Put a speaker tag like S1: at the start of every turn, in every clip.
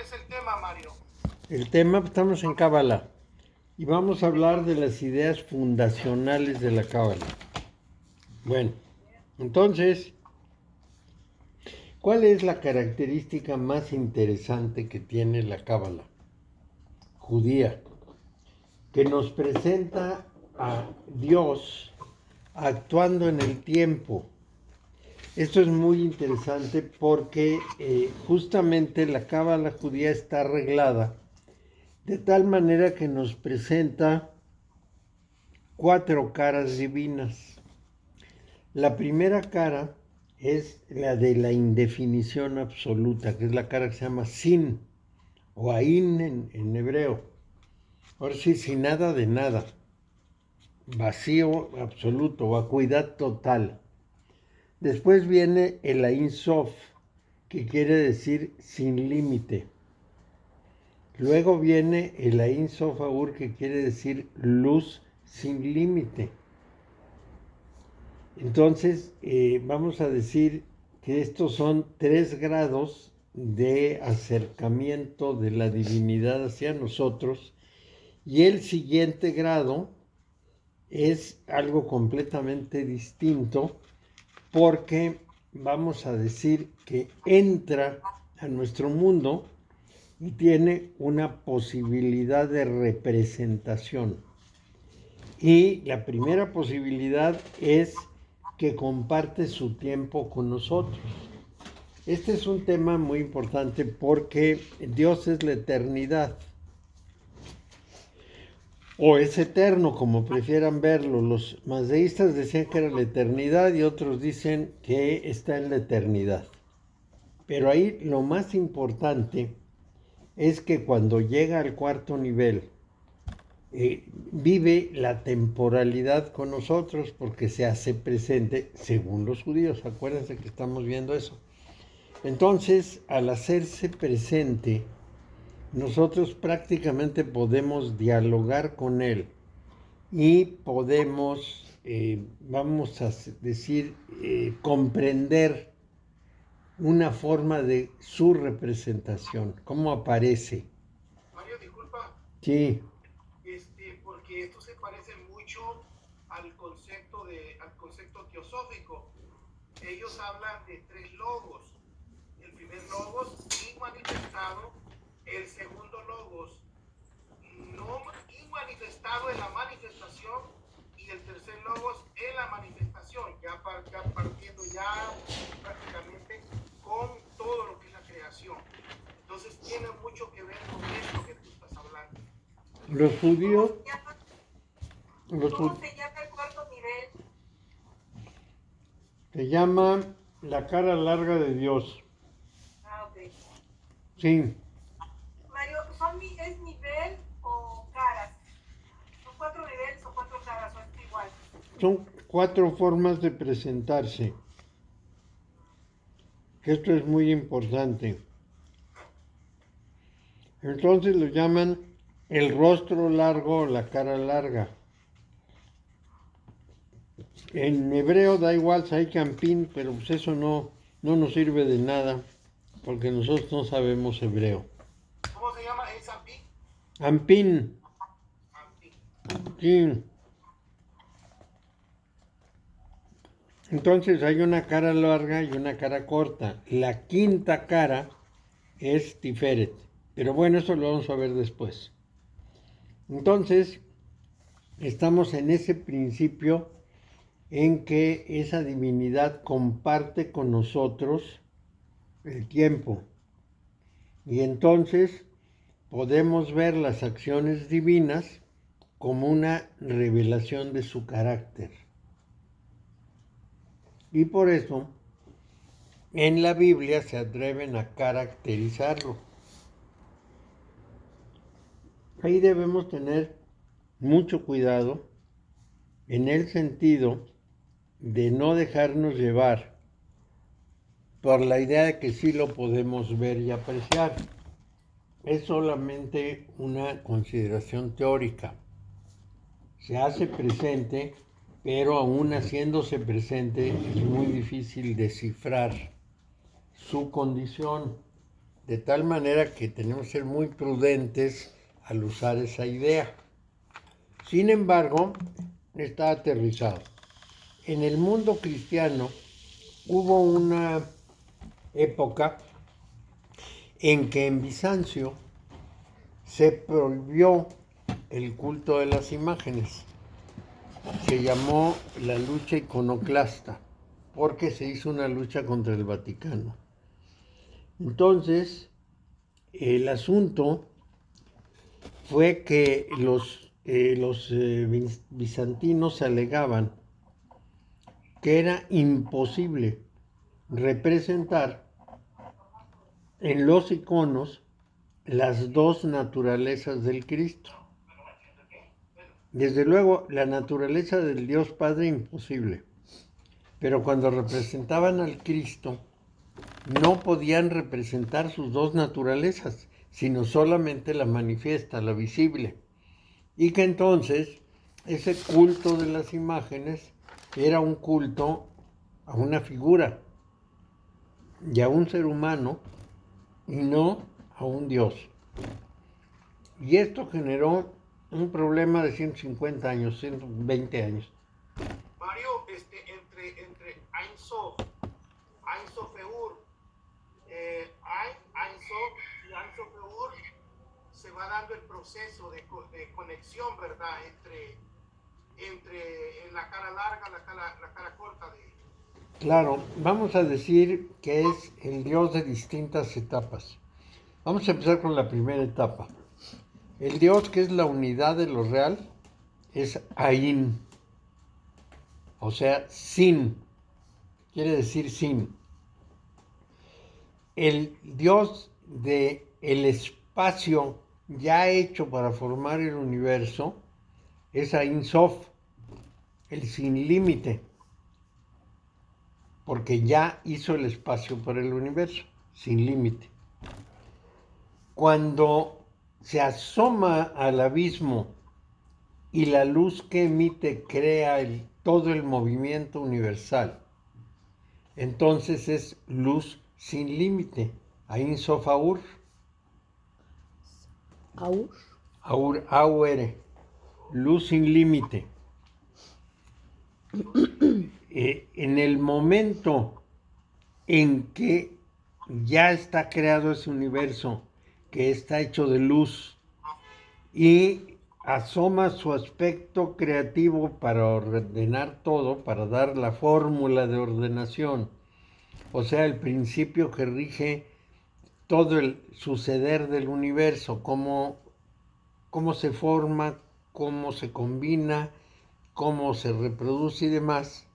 S1: es el tema, Mario?
S2: El tema, estamos en Cábala y vamos a hablar de las ideas fundacionales de la Cábala. Bueno, entonces, ¿cuál es la característica más interesante que tiene la Cábala judía? Que nos presenta a Dios actuando en el tiempo. Esto es muy interesante porque justamente la Cábala judía está arreglada de tal manera que nos presenta 4 caras divinas. La primera cara es la de la indefinición absoluta, que es la cara que se llama Sin, o Ain en hebreo. Ahora sí, sin nada de nada. Vacío absoluto, vacuidad total. Después viene el Ain Sof, que quiere decir sin límite. Luego viene el Ain Sof Aur, que quiere decir luz sin límite. Entonces, vamos a decir que estos son 3 grados de acercamiento de la divinidad hacia nosotros, y el siguiente grado es algo completamente distinto, porque vamos a decir que entra a nuestro mundo y tiene una posibilidad de representación. Y la primera posibilidad es que comparte su tiempo con nosotros. Este es un tema muy importante porque Dios es la eternidad. O es eterno, como prefieran verlo. Los madeístas decían que era la eternidad y otros dicen que está en la eternidad. Pero ahí lo más importante es que cuando llega al 4.º nivel, vive la temporalidad con nosotros porque se hace presente según los judíos. Acuérdense que estamos viendo eso. Entonces, al hacerse presente, nosotros prácticamente podemos dialogar con él y podemos, vamos a decir, comprender una forma de su representación, cómo aparece.
S1: Mario, disculpa.
S2: Sí.
S1: Porque esto se parece mucho al concepto teosófico. Ellos hablan de 3 logos. El primer logos inmanifestado, el segundo logos no inmanifestado en la manifestación y el tercer logos en la manifestación, ya partiendo ya prácticamente con todo lo que es la creación. Entonces tiene mucho que ver con esto que tú estás hablando.
S2: Los judíos...
S3: ¿Cómo se llama el 4.º nivel?
S2: Se llama la cara larga de Dios.
S3: Ah, ok.
S2: Sí.
S3: Mario, ¿es nivel o caras? ¿Son 4 niveles o 4 caras? ¿O es igual?
S2: Son 4 formas de presentarse. Esto es muy importante. Entonces lo llaman el rostro largo o la cara larga. En hebreo da igual si hay campín, pero pues eso no nos sirve de nada, porque nosotros no sabemos hebreo.
S1: ¿Cómo se llama? ¿Es Ampín?
S2: Ampín. Sí. Entonces hay una cara larga y una cara corta. La quinta cara es Tiferet. Pero bueno, eso lo vamos a ver después. Entonces, estamos en ese principio en que esa divinidad comparte con nosotros el tiempo. Y entonces podemos ver las acciones divinas como una revelación de su carácter. Y por eso en la Biblia se atreven a caracterizarlo. Ahí debemos tener mucho cuidado en el sentido de no dejarnos llevar por la idea de que sí lo podemos ver y apreciar. Es solamente una consideración teórica. Se hace presente, pero aún haciéndose presente es muy difícil descifrar su condición. De tal manera que tenemos que ser muy prudentes al usar esa idea. Sin embargo, está aterrizado. En el mundo cristiano hubo una época en que en Bizancio se prohibió el culto de las imágenes. Se llamó la lucha iconoclasta, porque se hizo una lucha contra el Vaticano. Entonces, el asunto fue que los bizantinos alegaban que era imposible representar en los iconos las dos naturalezas del Cristo. Desde luego, la naturaleza del Dios Padre imposible, pero cuando representaban al Cristo, no podían representar sus dos naturalezas, sino solamente la manifiesta, la visible. Y que entonces ese culto de las imágenes era un culto a una figura y a un ser humano y no a un Dios. Y esto generó un problema de 150 años, 120 años.
S1: Mario, entre Ein Sof, Ein Sof Eur, Ein Sof y Ein Sof Eur, se va dando el proceso de conexión, ¿verdad? Entre la cara larga, la cara corta de...
S2: Claro, vamos a decir que es el Dios de distintas etapas. Vamos a empezar con la primera etapa. El Dios, que es la unidad de lo real, es Ain, o sea, sin, quiere decir sin. El Dios del espacio ya hecho para formar el universo es Ain Sof, el sin límite, porque ya hizo el espacio para el universo, sin límite. Cuando se asoma al abismo y la luz que emite crea todo el movimiento universal, entonces es luz sin límite, Ain Sof Aur. Aur, luz sin límite. En el momento en que ya está creado ese universo, que está hecho de luz, y asoma su aspecto creativo para ordenar todo, para dar la fórmula de ordenación, o sea, el principio que rige todo el suceder del universo, cómo se forma, cómo se combina, cómo se reproduce y demás.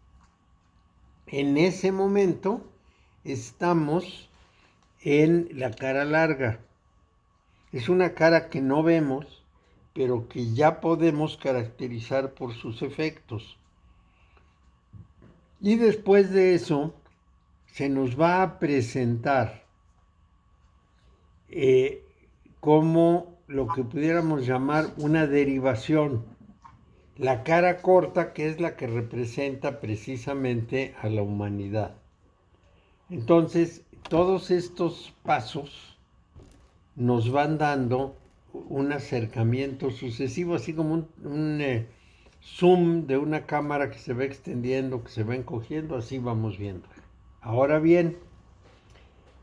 S2: En ese momento estamos en la cara larga. Es una cara que no vemos, pero que ya podemos caracterizar por sus efectos. Y después de eso, se nos va a presentar como lo que pudiéramos llamar una derivación. La cara corta, que es la que representa precisamente a la humanidad. Entonces, todos estos pasos nos van dando un acercamiento sucesivo, así como un zoom de una cámara que se va extendiendo, que se va encogiendo, así vamos viendo. Ahora bien,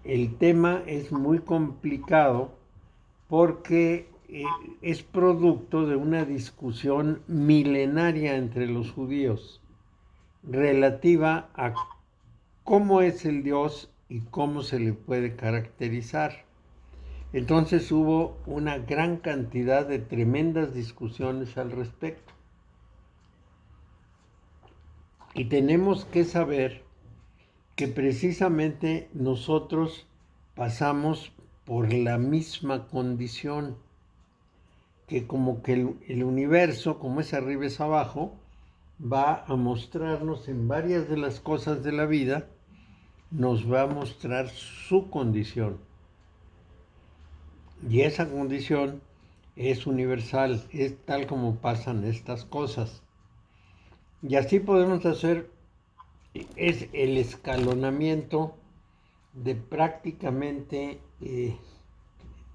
S2: el tema es muy complicado porque es producto de una discusión milenaria entre los judíos relativa a cómo es el Dios y cómo se le puede caracterizar. Entonces hubo una gran cantidad de tremendas discusiones al respecto. Y tenemos que saber que precisamente nosotros pasamos por la misma condición, que como que el universo, como es arriba es abajo, va a mostrarnos en varias de las cosas de la vida, nos va a mostrar su condición. Y esa condición es universal, es tal como pasan estas cosas. Y así podemos hacer es el escalonamiento de prácticamente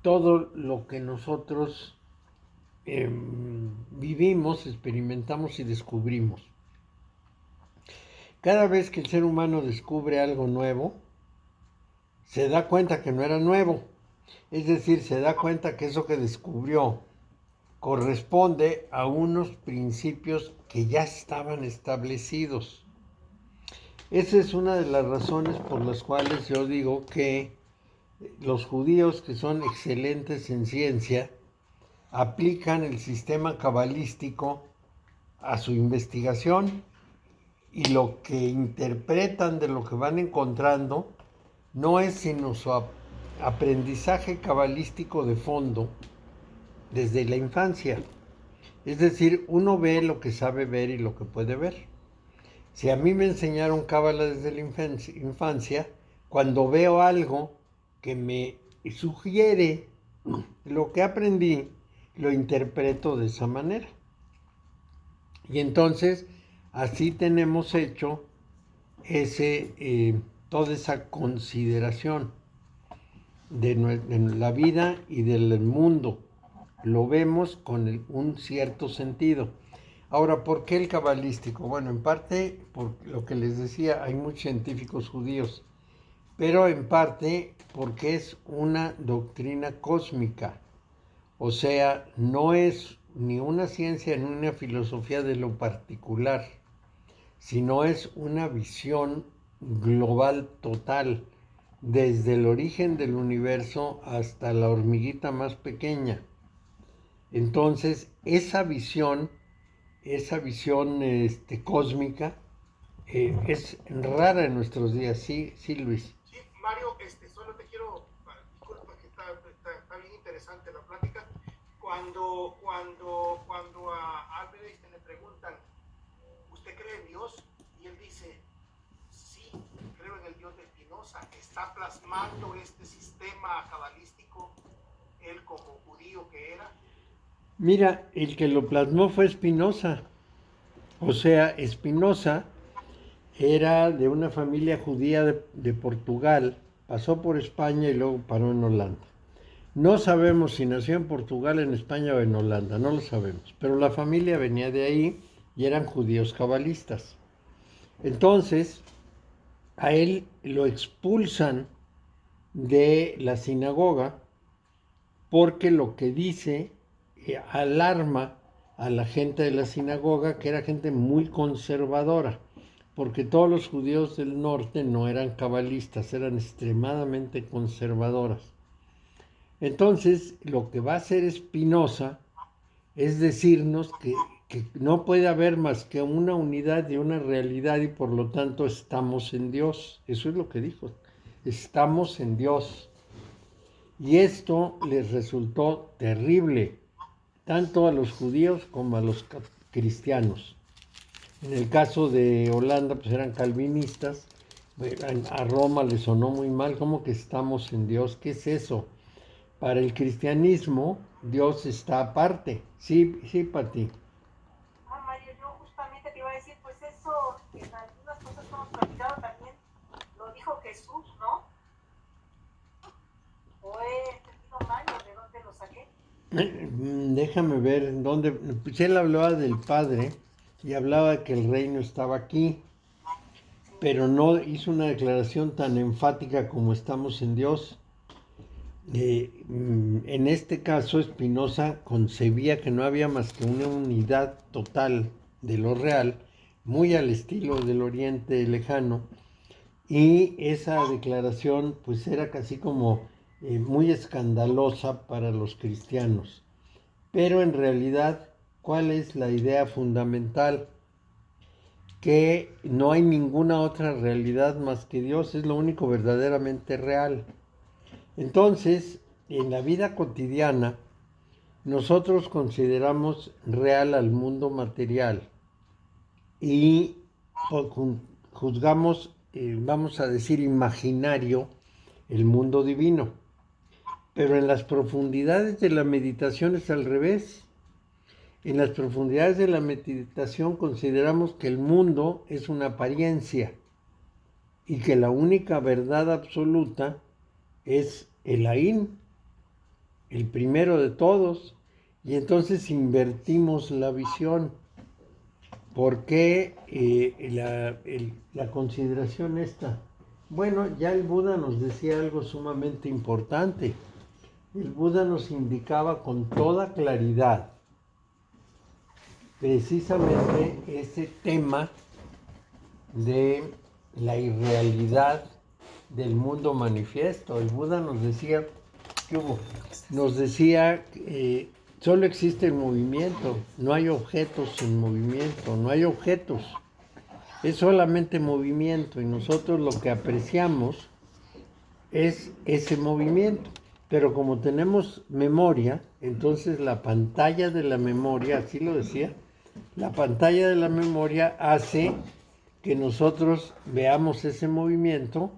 S2: todo lo que nosotros vivimos, experimentamos y descubrimos. Cada vez que el ser humano descubre algo nuevo, se da cuenta que no era nuevo. Es decir, se da cuenta que eso que descubrió corresponde a unos principios que ya estaban establecidos. Esa es una de las razones por las cuales yo digo que los judíos, que son excelentes en ciencia, aplican el sistema cabalístico a su investigación, y lo que interpretan de lo que van encontrando no es sino su aprendizaje cabalístico de fondo desde la infancia. Es decir, uno ve lo que sabe ver y lo que puede ver. Si a mí me enseñaron cábala desde la infancia, cuando veo algo que me sugiere lo que aprendí, lo interpreto de esa manera. Y entonces, así tenemos hecho toda esa consideración de la vida y del mundo. Lo vemos con un cierto sentido. Ahora, ¿por qué el cabalístico? Bueno, en parte, por lo que les decía, hay muchos científicos judíos, pero en parte porque es una doctrina cósmica. O sea, no es ni una ciencia ni una filosofía de lo particular, sino es una visión global total, desde el origen del universo hasta la hormiguita más pequeña. Entonces, esa visión cósmica es rara en nuestros días, sí, sí, Luis.
S1: Sí, Mario, solo te quiero, disculpa que está bien interesante la plática. Cuando a Albert Einstein le preguntan, ¿usted cree en Dios? Y él dice, sí, creo en el Dios de Spinoza. Está plasmando este sistema cabalístico, él como judío que era.
S2: Mira, el que lo plasmó fue Spinoza. O sea, Spinoza era de una familia judía de Portugal, pasó por España y luego paró en Holanda. No sabemos si nació en Portugal, en España o en Holanda, no lo sabemos, pero la familia venía de ahí y eran judíos cabalistas. Entonces, a él lo expulsan de la sinagoga porque lo que dice alarma a la gente de la sinagoga, que era gente muy conservadora, porque todos los judíos del norte no eran cabalistas, eran extremadamente conservadoras. Entonces, lo que va a hacer Spinoza es decirnos que no puede haber más que una unidad y una realidad y por lo tanto estamos en Dios. Eso es lo que dijo, estamos en Dios. Y esto les resultó terrible, tanto a los judíos como a los cristianos. En el caso de Holanda, pues eran calvinistas. A Roma le sonó muy mal, ¿cómo que estamos en Dios? ¿Qué es eso? Para el cristianismo, Dios está aparte. Sí, sí, Pati.
S3: Mario, yo justamente te iba a decir, pues eso, en algunas cosas que hemos platicado también lo dijo Jesús, ¿no? ¿O he entendido mal o de dónde lo saqué?
S2: Déjame ver dónde. Pues él hablaba del Padre y hablaba que el reino estaba aquí, pero no hizo una declaración tan enfática como estamos en Dios. En este caso, Spinoza concebía que no había más que una unidad total de lo real, muy al estilo del Oriente Lejano, y esa declaración pues era casi como muy escandalosa para los cristianos. Pero en realidad, ¿cuál es la idea fundamental? Que no hay ninguna otra realidad más que Dios, es lo único verdaderamente real. Entonces, en la vida cotidiana, nosotros consideramos real al mundo material y juzgamos, vamos a decir, imaginario el mundo divino. Pero en las profundidades de la meditación es al revés. En las profundidades de la meditación consideramos que el mundo es una apariencia y que la única verdad absoluta es el Ahín. el primero de todos, y entonces invertimos la visión. ¿Por qué la consideración esta? Bueno, ya el Buda nos decía algo sumamente importante. El Buda nos indicaba con toda claridad precisamente ese tema de la irrealidad del mundo manifiesto. El Buda nos decía, ¿qué hubo? Nos decía que solo existe el movimiento, no hay objetos en movimiento, no hay objetos, es solamente movimiento y nosotros lo que apreciamos es ese movimiento. Pero como tenemos memoria, entonces la pantalla de la memoria, así lo decía, la pantalla de la memoria hace que nosotros veamos ese movimiento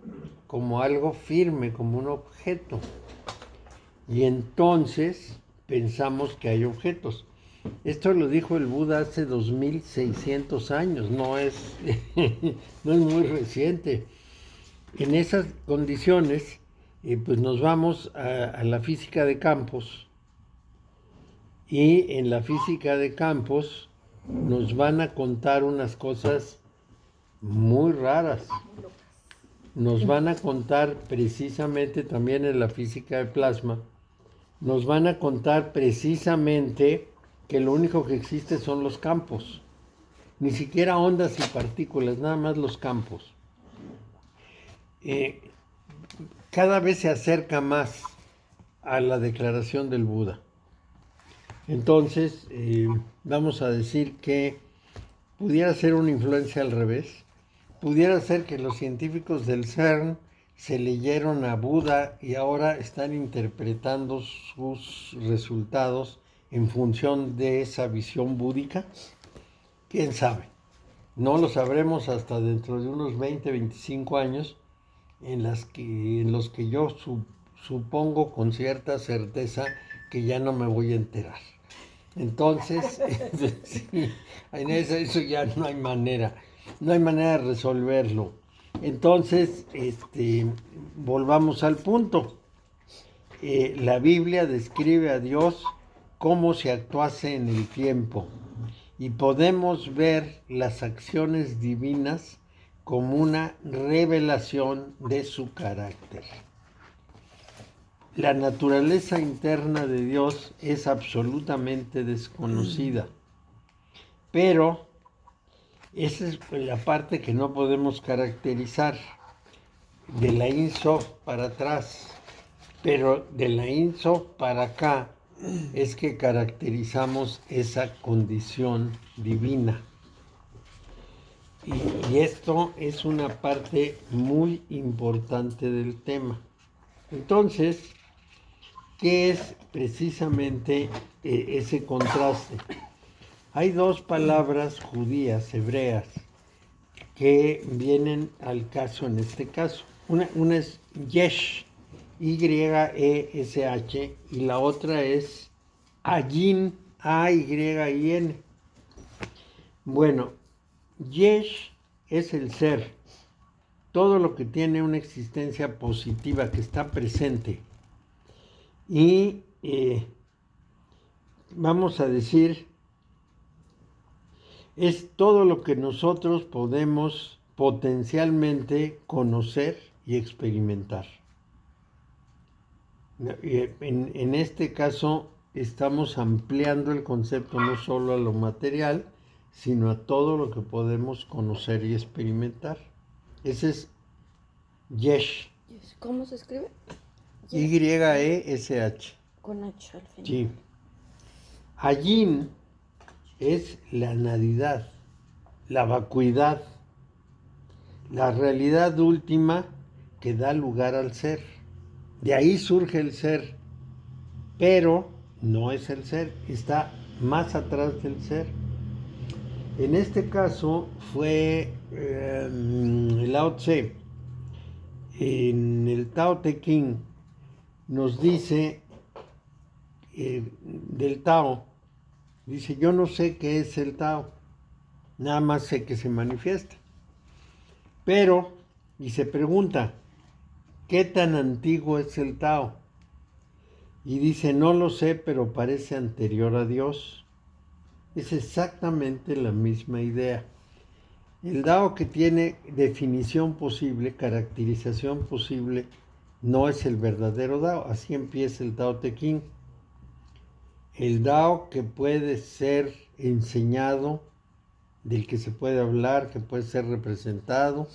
S2: como algo firme, como un objeto. Y entonces pensamos que hay objetos. Esto lo dijo el Buda hace 2600 años, no es muy reciente. En esas condiciones, pues nos vamos a la física de campos, y en la física de campos nos van a contar unas cosas muy raras. Nos van a contar precisamente también en la física de plasma, nos van a contar precisamente que lo único que existe son los campos. Ni siquiera ondas y partículas, nada más los campos. Cada vez se acerca más a la declaración del Buda. Entonces, vamos a decir que pudiera ser una influencia al revés. Pudiera ser que los científicos del CERN se leyeron a Buda y ahora están interpretando sus resultados en función de esa visión búdica. ¿Quién sabe? No lo sabremos hasta dentro de unos 20, 25 años, en los que yo supongo con cierta certeza que ya no me voy a enterar. Entonces, sí, en eso ya no hay manera de resolverlo. Entonces, volvamos al punto. La Biblia describe a Dios como si actuase en el tiempo, y podemos ver las acciones divinas como una revelación de su carácter. La naturaleza interna de Dios es absolutamente desconocida, pero esa es la parte que no podemos caracterizar. De la Ein Sof para atrás, pero de la Ein Sof para acá es que caracterizamos esa condición divina. Y esto es una parte muy importante del tema. Entonces, ¿qué es precisamente ese contraste? Hay dos palabras judías, hebreas, que vienen al caso en este caso. Una es Yesh, Y-E-S-H, y la otra es Ayin, A-Y-I-N. Bueno, Yesh es el ser, todo lo que tiene una existencia positiva, que está presente. Y vamos a decir, es todo lo que nosotros podemos potencialmente conocer y experimentar. En este caso estamos ampliando el concepto no solo a lo material, sino a todo lo que podemos conocer y experimentar. Ese es Yesh.
S4: ¿Cómo se escribe?
S2: Y-E-S-H.
S4: Con H al final.
S2: Sí. Ayin es la nadidad, la vacuidad, la realidad última que da lugar al ser. De ahí surge el ser, pero no es el ser, está más atrás del ser. En este caso fue Lao Tse. En el Tao Te Ching nos dice del Tao, dice, yo no sé qué es el Tao, nada más sé que se manifiesta. Pero, y se pregunta, ¿qué tan antiguo es el Tao? y dice, no lo sé, pero parece anterior a Dios. Es exactamente la misma idea. El Dao que tiene definición posible, caracterización posible, no es el verdadero Dao. Así empieza el Tao Te Ching. El Dao que puede ser enseñado, del que se puede hablar, que puede ser representado,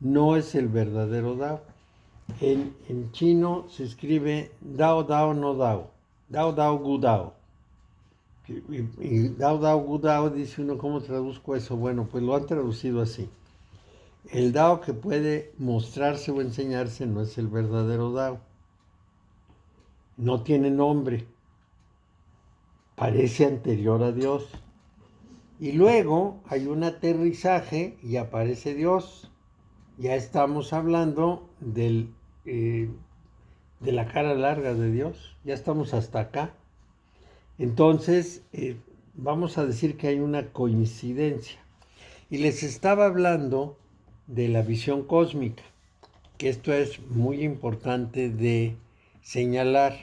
S2: no es el verdadero Dao. En chino se escribe Dao Dao no Dao, Dao Dao Gu Dao. Y Dao Dao Gu Dao, dice uno, ¿cómo traduzco eso? Bueno, pues lo han traducido así. El Dao que puede mostrarse o enseñarse no es el verdadero Dao. No tiene nombre. Parece anterior a Dios. Y luego hay un aterrizaje y aparece Dios. Ya estamos hablando de la cara larga de Dios. Ya estamos hasta acá. Entonces, vamos a decir que hay una coincidencia. Y les estaba hablando de la visión cósmica, que esto es muy importante de señalar.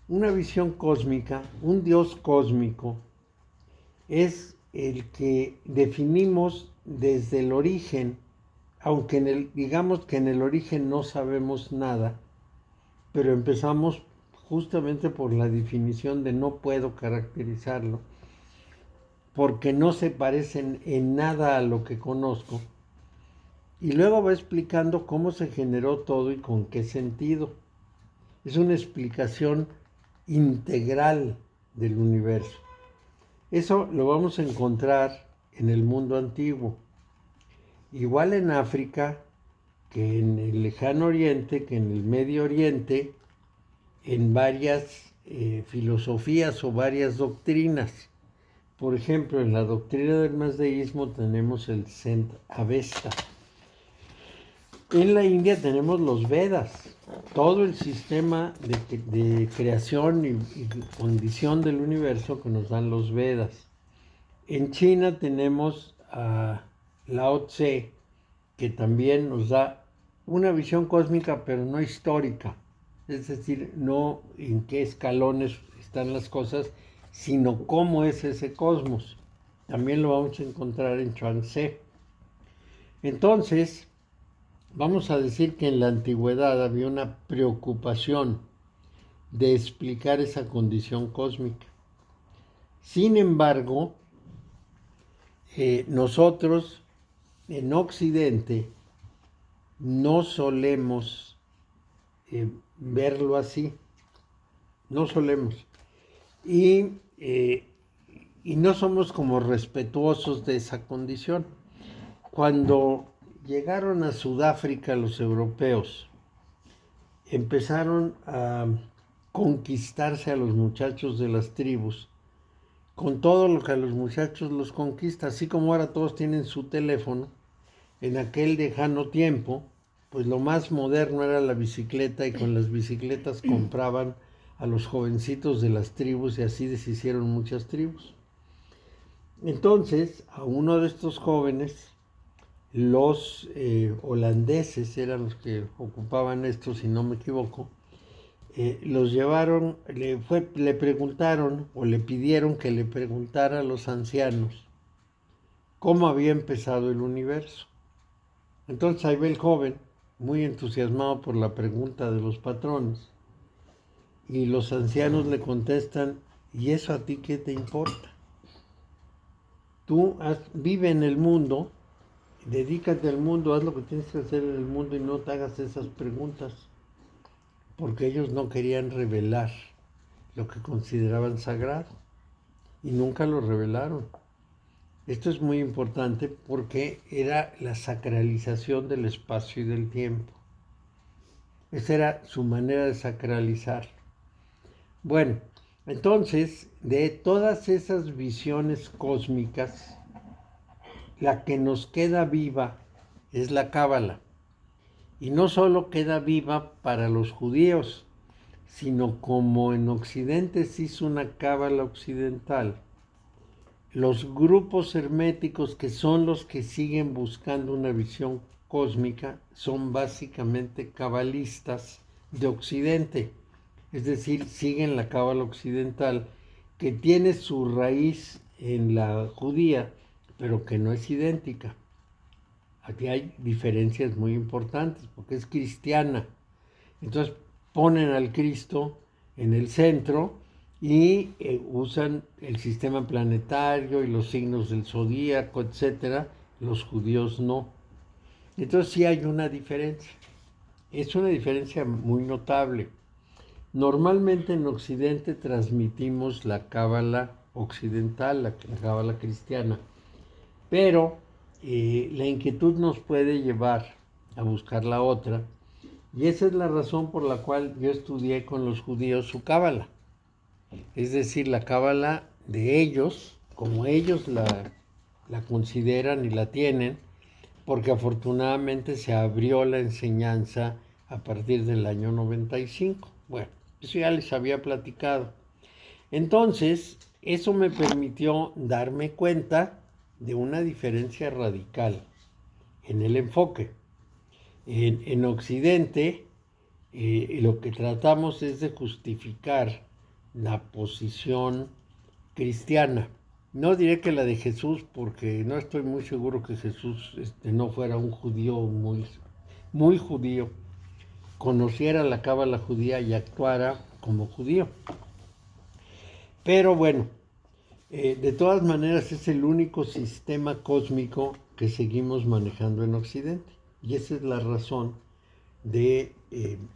S2: Una visión cósmica, un Dios cósmico, es el que definimos desde el origen, aunque digamos que en el origen no sabemos nada, pero empezamos justamente por la definición de no puedo caracterizarlo, porque no se parecen en nada a lo que conozco, y luego va explicando cómo se generó todo y con qué sentido. Es una explicación integral del universo. Eso lo vamos a encontrar en el mundo antiguo. Igual en África, que en el Lejano Oriente, que en el Medio Oriente, en varias filosofías o varias doctrinas. Por ejemplo, en la doctrina del mazdeísmo tenemos el Sent Avesta. En la India tenemos los Vedas, todo el sistema de creación y condición del universo que nos dan los Vedas. En China tenemos a Lao Tse, que también nos da una visión cósmica, pero no histórica. Es decir, no en qué escalones están las cosas, sino cómo es ese cosmos. También lo vamos a encontrar en Chuang Tse. Entonces, vamos a decir que en la antigüedad había una preocupación de explicar esa condición cósmica. Sin embargo, nosotros en Occidente no solemos verlo así, no solemos. Y no somos como respetuosos de esa condición. Cuando llegaron a Sudáfrica los europeos, empezaron a conquistarse a los muchachos de las tribus, con todo lo que a los muchachos los conquista, así como ahora todos tienen su teléfono. En aquel lejano tiempo, pues lo más moderno era la bicicleta, y con las bicicletas compraban a los jovencitos de las tribus y así deshicieron muchas tribus. Entonces, a uno de estos jóvenes, los holandeses eran los que ocupaban esto, si no me equivoco, los llevaron, le preguntaron o le pidieron que le preguntara a los ancianos cómo había empezado el universo. Entonces ahí ve el joven, muy entusiasmado por la pregunta de los patrones, y los ancianos le contestan, ¿y eso a ti qué te importa? Tú vive en el mundo, dedícate al mundo, haz lo que tienes que hacer en el mundo y no te hagas esas preguntas, porque ellos no querían revelar lo que consideraban sagrado y nunca lo revelaron. Esto es muy importante porque era la sacralización del espacio y del tiempo. Esa era su manera de sacralizar. Bueno, entonces, de todas esas visiones cósmicas, la que nos queda viva es la Cábala. Y no solo queda viva para los judíos, sino como en Occidente se hizo una Cábala occidental, los grupos herméticos, que son los que siguen buscando una visión cósmica, son básicamente cabalistas de Occidente. es decir, siguen la cábala occidental, que tiene su raíz en la judía, pero que no es idéntica. Aquí hay diferencias muy importantes, porque es cristiana. Entonces ponen al Cristo en el centro y usan el sistema planetario y los signos del zodíaco, etcétera. Los judíos no. Entonces sí hay una diferencia. Es una diferencia muy notable. Normalmente en Occidente transmitimos la cábala occidental, la cábala cristiana, pero la inquietud nos puede llevar a buscar la otra, y esa es la razón por la cual yo estudié con los judíos su cábala, es decir, la cábala de ellos, como ellos la consideran y la tienen, porque afortunadamente se abrió la enseñanza a partir del año 95. Bueno, eso ya les había platicado. Entonces, eso me permitió darme cuenta de una diferencia radical en el enfoque. En Occidente, lo que tratamos es de justificar la posición cristiana. No diré que la de Jesús, porque no estoy muy seguro que Jesús no fuera un judío muy judío, conociera la cábala judía y actuara como judío. Pero bueno, de todas maneras es el único sistema cósmico que seguimos manejando en Occidente. Y esa es la razón de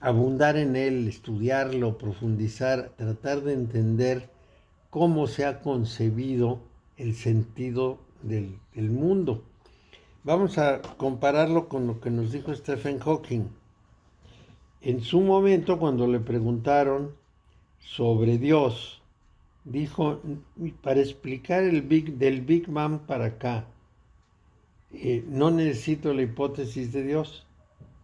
S2: abundar en él, estudiarlo, profundizar, tratar de entender cómo se ha concebido el sentido del mundo. Vamos a compararlo con lo que nos dijo Stephen Hawking. En su momento, cuando le preguntaron sobre Dios, dijo, para explicar del Big Bang para acá, no necesito la hipótesis de Dios.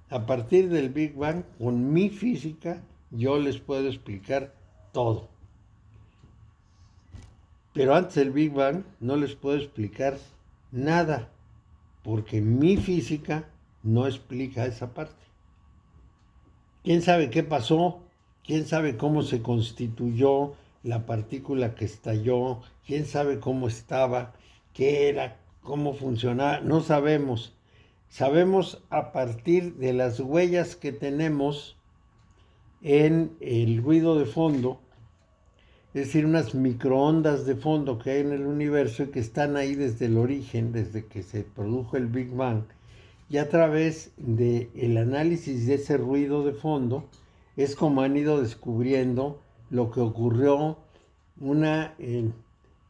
S2: A partir del Big Bang, con mi física, yo les puedo explicar todo. Pero antes del Big Bang no les puedo explicar nada, porque mi física no explica esa parte. ¿Quién sabe qué pasó? ¿Quién sabe cómo se constituyó la partícula que estalló? ¿Quién sabe cómo estaba? ¿Qué era? ¿Cómo funcionaba? No sabemos. Sabemos a partir de las huellas que tenemos en el ruido de fondo, es decir, unas microondas de fondo que hay en el universo y que están ahí desde el origen, desde que se produjo el Big Bang, y a través del análisis de ese ruido de fondo es como han ido descubriendo lo que ocurrió una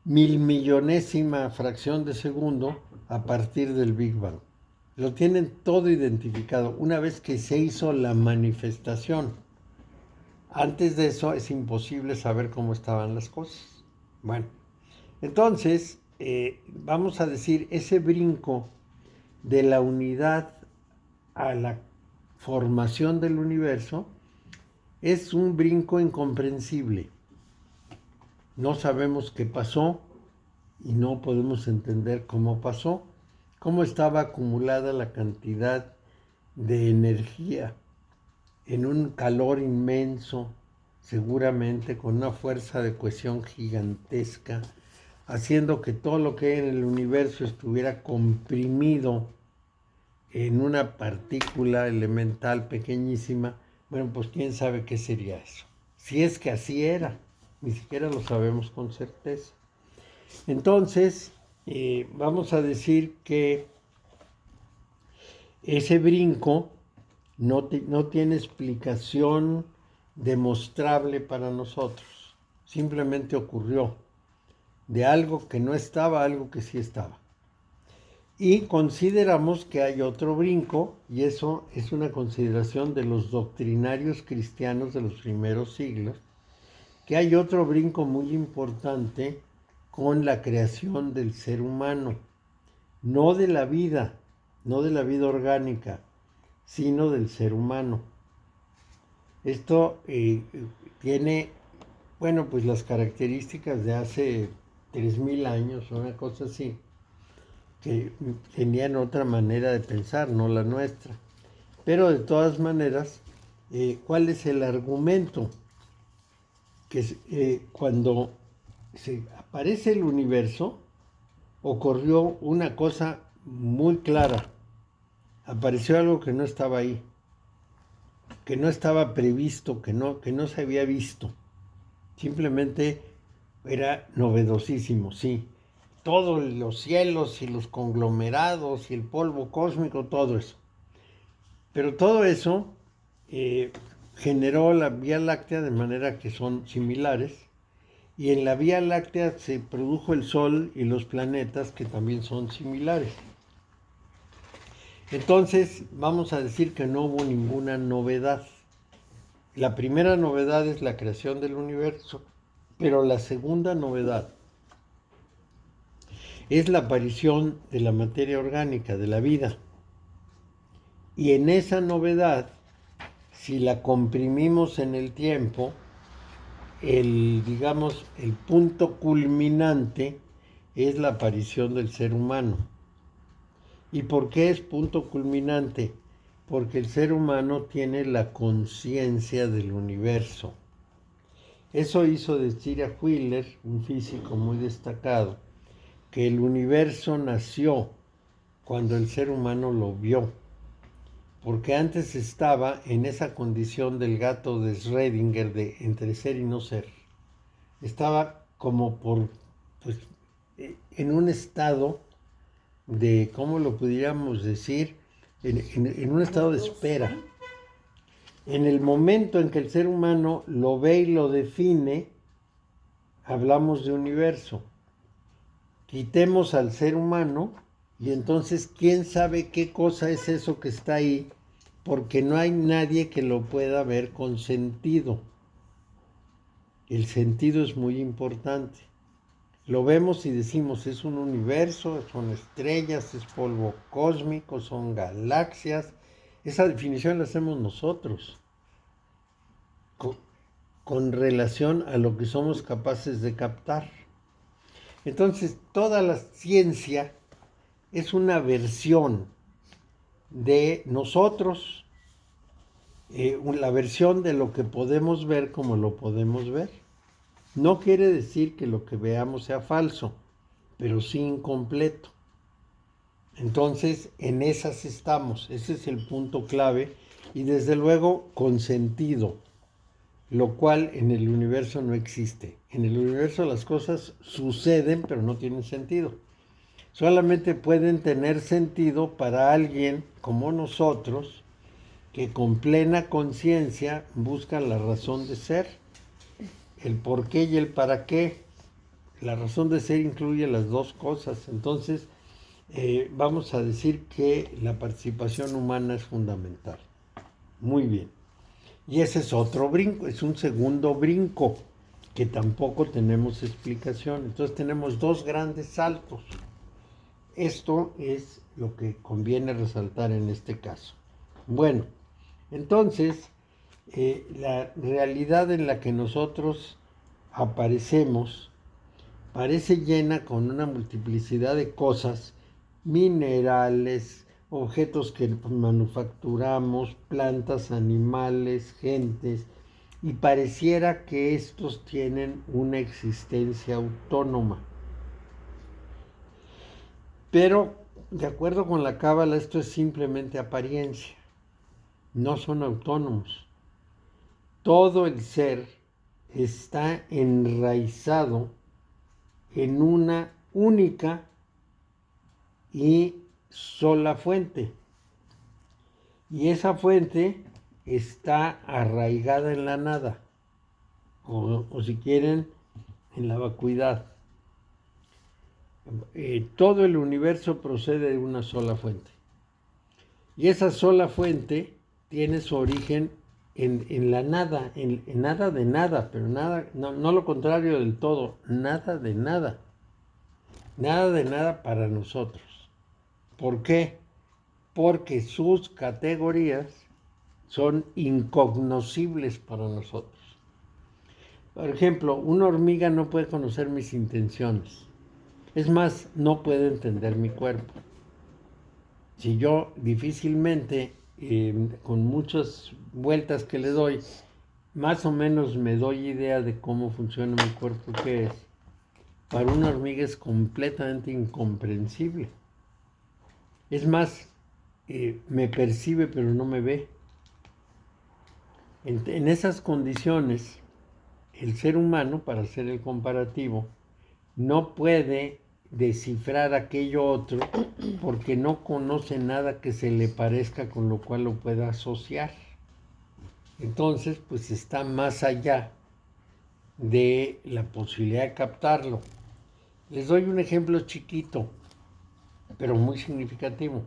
S2: milmillonésima fracción de segundo a partir del Big Bang. Lo tienen todo identificado una vez que se hizo la manifestación. Antes de eso es imposible saber cómo estaban las cosas. Bueno, entonces vamos a decir, ese brinco de la unidad a la formación del universo es un brinco incomprensible. No sabemos qué pasó y no podemos entender cómo pasó, cómo estaba acumulada la cantidad de energía en un calor inmenso, seguramente con una fuerza de cohesión gigantesca, haciendo que todo lo que hay en el universo estuviera comprimido en una partícula elemental pequeñísima. Bueno, pues quién sabe qué sería eso. Si es que así era, ni siquiera lo sabemos con certeza. Entonces, vamos a decir que ese brinco no tiene explicación demostrable para nosotros. Simplemente ocurrió de algo que no estaba a algo que sí estaba. Y consideramos que hay otro brinco, y eso es una consideración de los doctrinarios cristianos de los primeros siglos, que hay otro brinco muy importante con la creación del ser humano, no de la vida orgánica, sino del ser humano. Esto tiene, bueno, pues las características de hace 3000 años, una cosa así, que tenían otra manera de pensar, no la nuestra. Pero de todas maneras, ¿cuál es el argumento? que cuando se aparece el universo, ocurrió una cosa muy clara. Apareció algo que no estaba ahí, que no estaba previsto, que no se había visto. Simplemente era novedosísimo, sí. Todos los cielos y los conglomerados y el polvo cósmico, todo eso. Pero todo eso generó la Vía Láctea de manera que son similares. Y en la Vía Láctea se produjo el Sol y los planetas que también son similares. Entonces, vamos a decir que no hubo ninguna novedad. La primera novedad es la creación del universo, pero la segunda novedad es la aparición de la materia orgánica, de la vida. Y en esa novedad, si la comprimimos en el tiempo, digamos, el punto culminante es la aparición del ser humano. ¿Y por qué es punto culminante? Porque el ser humano tiene la conciencia del universo. Eso hizo decir a Wheeler, un físico muy destacado, que el universo nació cuando el ser humano lo vio, porque antes estaba en esa condición del gato de Schrödinger de entre ser y no ser. Estaba como en un estado de, ¿cómo lo pudiéramos decir? En un estado de espera. En el momento en que el ser humano lo ve y lo define, hablamos de universo. Quitemos al ser humano y entonces, ¿quién sabe qué cosa es eso que está ahí? Porque no hay nadie que lo pueda ver con sentido. El sentido es muy importante. Lo vemos y decimos, es un universo, son estrellas, es polvo cósmico, son galaxias. Esa definición la hacemos nosotros, con relación a lo que somos capaces de captar. Entonces, toda la ciencia es una versión de nosotros, la versión de lo que podemos ver como lo podemos ver. No quiere decir que lo que veamos sea falso, pero sí incompleto. Entonces, en esas estamos. Ese es el punto clave y desde luego con sentido, lo cual en el universo no existe. En el universo las cosas suceden, pero no tienen sentido. Solamente pueden tener sentido para alguien como nosotros, que con plena conciencia busca la razón de ser, el por qué y el para qué. La razón de ser incluye las dos cosas. Entonces, vamos a decir que la participación humana es fundamental. Muy bien. Y ese es otro brinco, es un segundo brinco que tampoco tenemos explicación. Entonces tenemos dos grandes saltos. Esto es lo que conviene resaltar en este caso. Bueno, entonces, la realidad en la que nosotros aparecemos parece llena con una multiplicidad de cosas, minerales, objetos que manufacturamos, plantas, animales, gentes, y pareciera que estos tienen una existencia autónoma. Pero, de acuerdo con la Cábala, esto es simplemente apariencia. No son autónomos. Todo el ser está enraizado en una única y sola fuente. Y esa fuente está arraigada en la nada, o si quieren, en la vacuidad. Todo el universo procede de una sola fuente. Y esa sola fuente tiene su origen en la nada, en nada de nada, pero nada, no lo contrario del todo, nada de nada. Nada de nada para nosotros. ¿Por qué? Porque sus categorías son incognoscibles para nosotros. Por ejemplo, una hormiga no puede conocer mis intenciones. Es más, no puede entender mi cuerpo. Si yo difícilmente, con muchas vueltas que le doy, más o menos me doy idea de cómo funciona mi cuerpo, que es, para una hormiga es completamente incomprensible. Es más, me percibe pero no me ve. En esas condiciones, el ser humano, para hacer el comparativo, no puede descifrar aquello otro porque no conoce nada que se le parezca con lo cual lo pueda asociar. Entonces, pues está más allá de la posibilidad de captarlo. Les doy un ejemplo chiquito, pero muy significativo.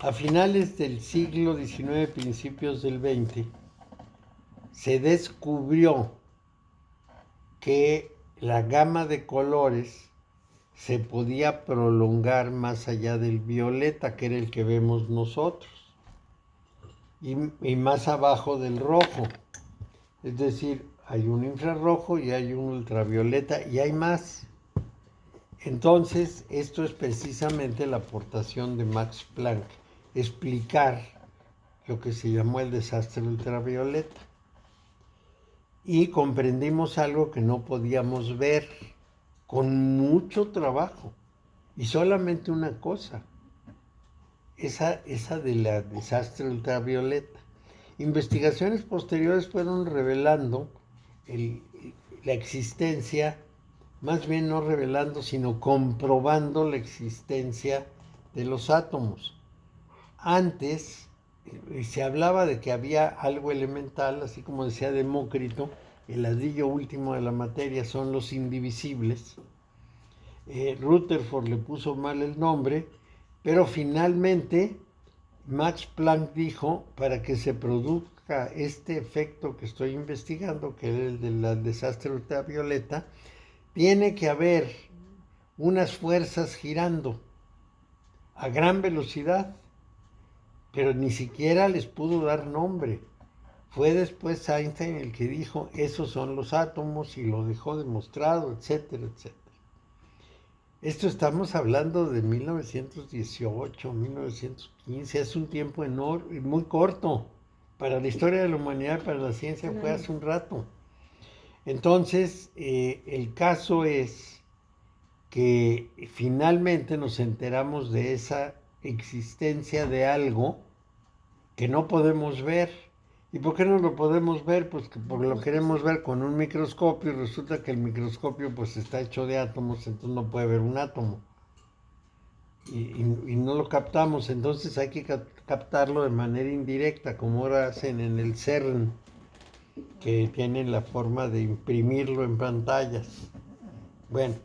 S2: A finales del siglo XIX, principios del XX, se descubrió que la gama de colores se podía prolongar más allá del violeta, que era el que vemos nosotros, y más abajo del rojo. Es decir, hay un infrarrojo y hay un ultravioleta y hay más. Entonces, esto es precisamente la aportación de Max Planck, explicar lo que se llamó el desastre ultravioleta. Y comprendimos algo que no podíamos ver, con mucho trabajo, y solamente una cosa, esa de la desastre ultravioleta. Investigaciones posteriores fueron revelando la existencia, más bien no revelando, sino comprobando la existencia de los átomos. Antes se hablaba de que había algo elemental, así como decía Demócrito, el ladrillo último de la materia son los indivisibles. Rutherford le puso mal el nombre, pero finalmente Max Planck dijo, para que se produzca este efecto que estoy investigando, que es el del desastre ultravioleta, tiene que haber unas fuerzas girando a gran velocidad, pero ni siquiera les pudo dar nombre. Fue después Einstein el que dijo, esos son los átomos, y lo dejó demostrado, etcétera, etcétera. Esto estamos hablando de 1918, 1915, es un tiempo enorme, muy corto. Para la historia de la humanidad, para la ciencia, fue hace un rato. Entonces, el caso es que finalmente nos enteramos de esa existencia de algo que no podemos ver. ¿Y por qué no lo podemos ver? Pues que porque lo queremos ver con un microscopio, y resulta que el microscopio pues está hecho de átomos, entonces no puede ver un átomo. Y no lo captamos, entonces hay que captarlo de manera indirecta, como ahora hacen en el CERN, que tienen la forma de imprimirlo en pantallas. Bueno,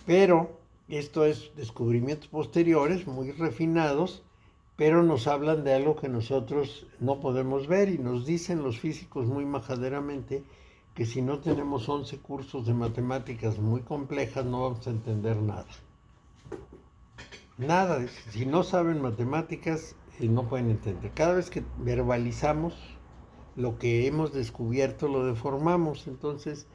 S2: pero esto es descubrimientos posteriores, muy refinados, pero nos hablan de algo que nosotros no podemos ver, y nos dicen los físicos muy majaderamente que si no tenemos 11 cursos de matemáticas muy complejas no vamos a entender nada. Nada, si no saben matemáticas no pueden entender. Cada vez que verbalizamos lo que hemos descubierto lo deformamos, entonces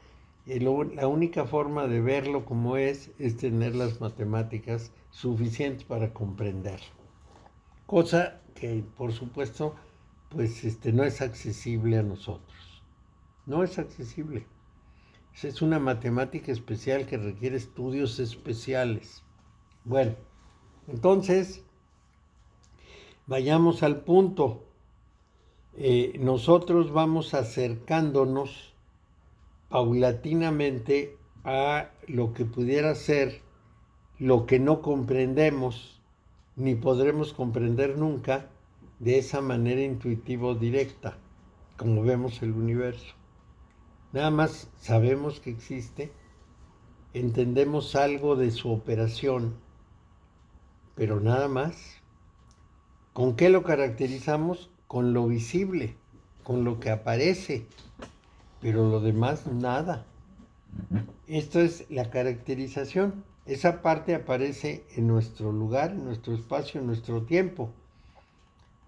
S2: la única forma de verlo como es tener las matemáticas suficientes para comprenderlo. Cosa que, por supuesto, pues no es accesible a nosotros. No es accesible. Es una matemática especial que requiere estudios especiales. Bueno, entonces, vayamos al punto. Nosotros vamos acercándonos paulatinamente a lo que pudiera ser lo que no comprendemos ni podremos comprender nunca de esa manera intuitiva o directa, como vemos el universo. Nada más sabemos que existe, entendemos algo de su operación, pero nada más. ¿Con qué lo caracterizamos? Con lo visible, con lo que aparece, pero lo demás nada. Esto es la caracterización. Esa parte aparece en nuestro lugar, en nuestro espacio, en nuestro tiempo.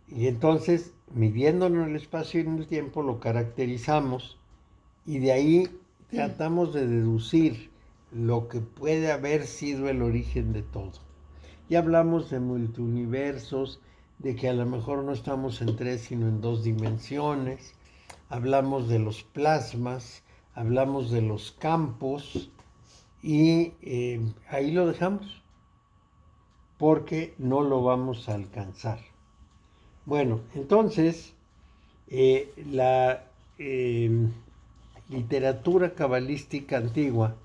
S2: Y entonces, midiéndolo en el espacio y en el tiempo, lo caracterizamos, y de ahí tratamos de deducir lo que puede haber sido el origen de todo. Y hablamos de multiuniversos, de que a lo mejor no estamos en 3 sino en 2 dimensiones. hablamos de los plasmas, hablamos de los campos y ahí lo dejamos porque no lo vamos a alcanzar. Bueno, entonces la literatura cabalística antigua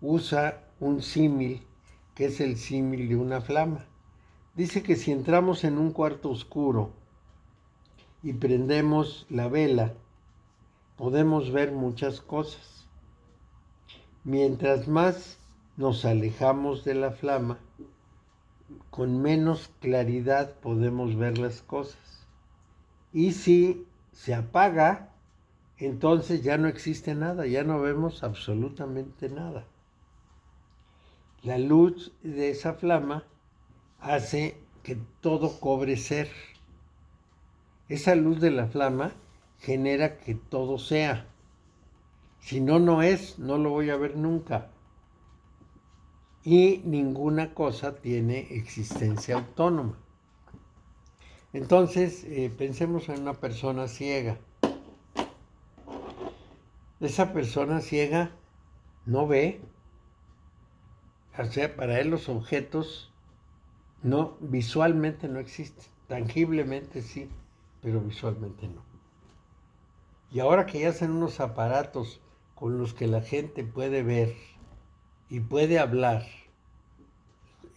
S2: usa un símil que es el símil de una flama. Dice que si entramos en un cuarto oscuro y prendemos la vela, podemos ver muchas cosas. Mientras más nos alejamos de la flama, con menos claridad podemos ver las cosas. Y si se apaga, entonces ya no existe nada, ya no vemos absolutamente nada. La luz de esa flama hace que todo cobre ser. Esa luz de la flama genera que todo sea. Si no, no es, no lo voy a ver nunca. Y ninguna cosa tiene existencia autónoma. Entonces, pensemos en una persona ciega. Esa persona ciega no ve. O sea, para él los objetos no, visualmente no existen. Tangiblemente sí, pero visualmente no. Y ahora que ya hacen unos aparatos con los que la gente puede ver y puede hablar,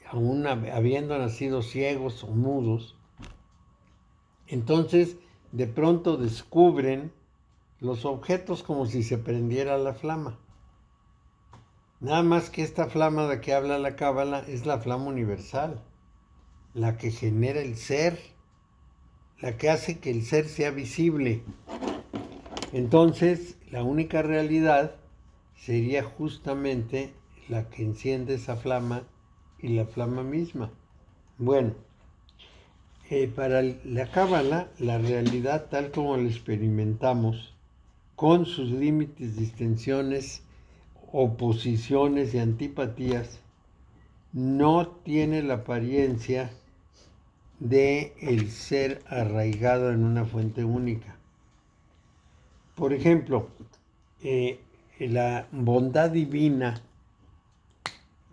S2: aún habiendo nacido ciegos o mudos, entonces de pronto descubren los objetos como si se prendiera la flama. Nada más que esta flama de que habla la Cábala es la flama universal, la que genera el ser, la que hace que el ser sea visible. Entonces, la única realidad sería justamente la que enciende esa flama y la flama misma. Bueno, para la Cábala, la realidad tal como la experimentamos, con sus límites, distensiones, oposiciones y antipatías, no tiene la apariencia de el ser arraigado en una fuente única. Por ejemplo, la bondad divina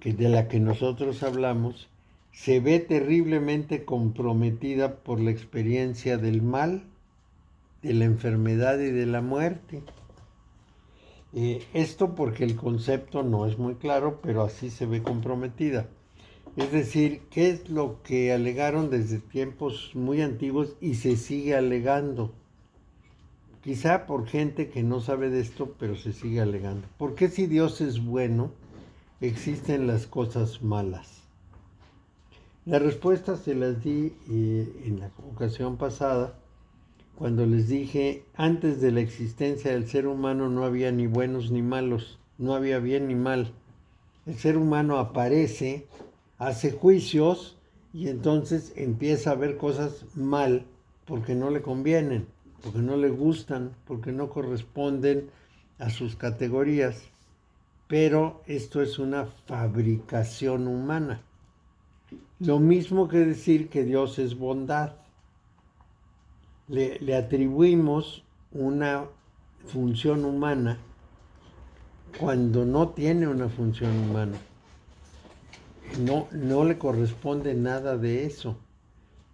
S2: de la que nosotros hablamos se ve terriblemente comprometida por la experiencia del mal, de la enfermedad y de la muerte. Esto porque el concepto no es muy claro, pero así se ve comprometida. Es decir, ¿qué es lo que alegaron desde tiempos muy antiguos y se sigue alegando? Quizá por gente que no sabe de esto, pero se sigue alegando. ¿Por qué si Dios es bueno, existen las cosas malas? La respuesta se las di en la ocasión pasada, cuando les dije, antes de la existencia del ser humano no había ni buenos ni malos, no había bien ni mal. El ser humano aparece, hace juicios y entonces empieza a ver cosas mal porque no le convienen, porque no le gustan, porque no corresponden a sus categorías. Pero esto es una fabricación humana. Lo mismo que decir que Dios es bondad. Le atribuimos una función humana cuando no tiene una función humana. No le corresponde nada de eso.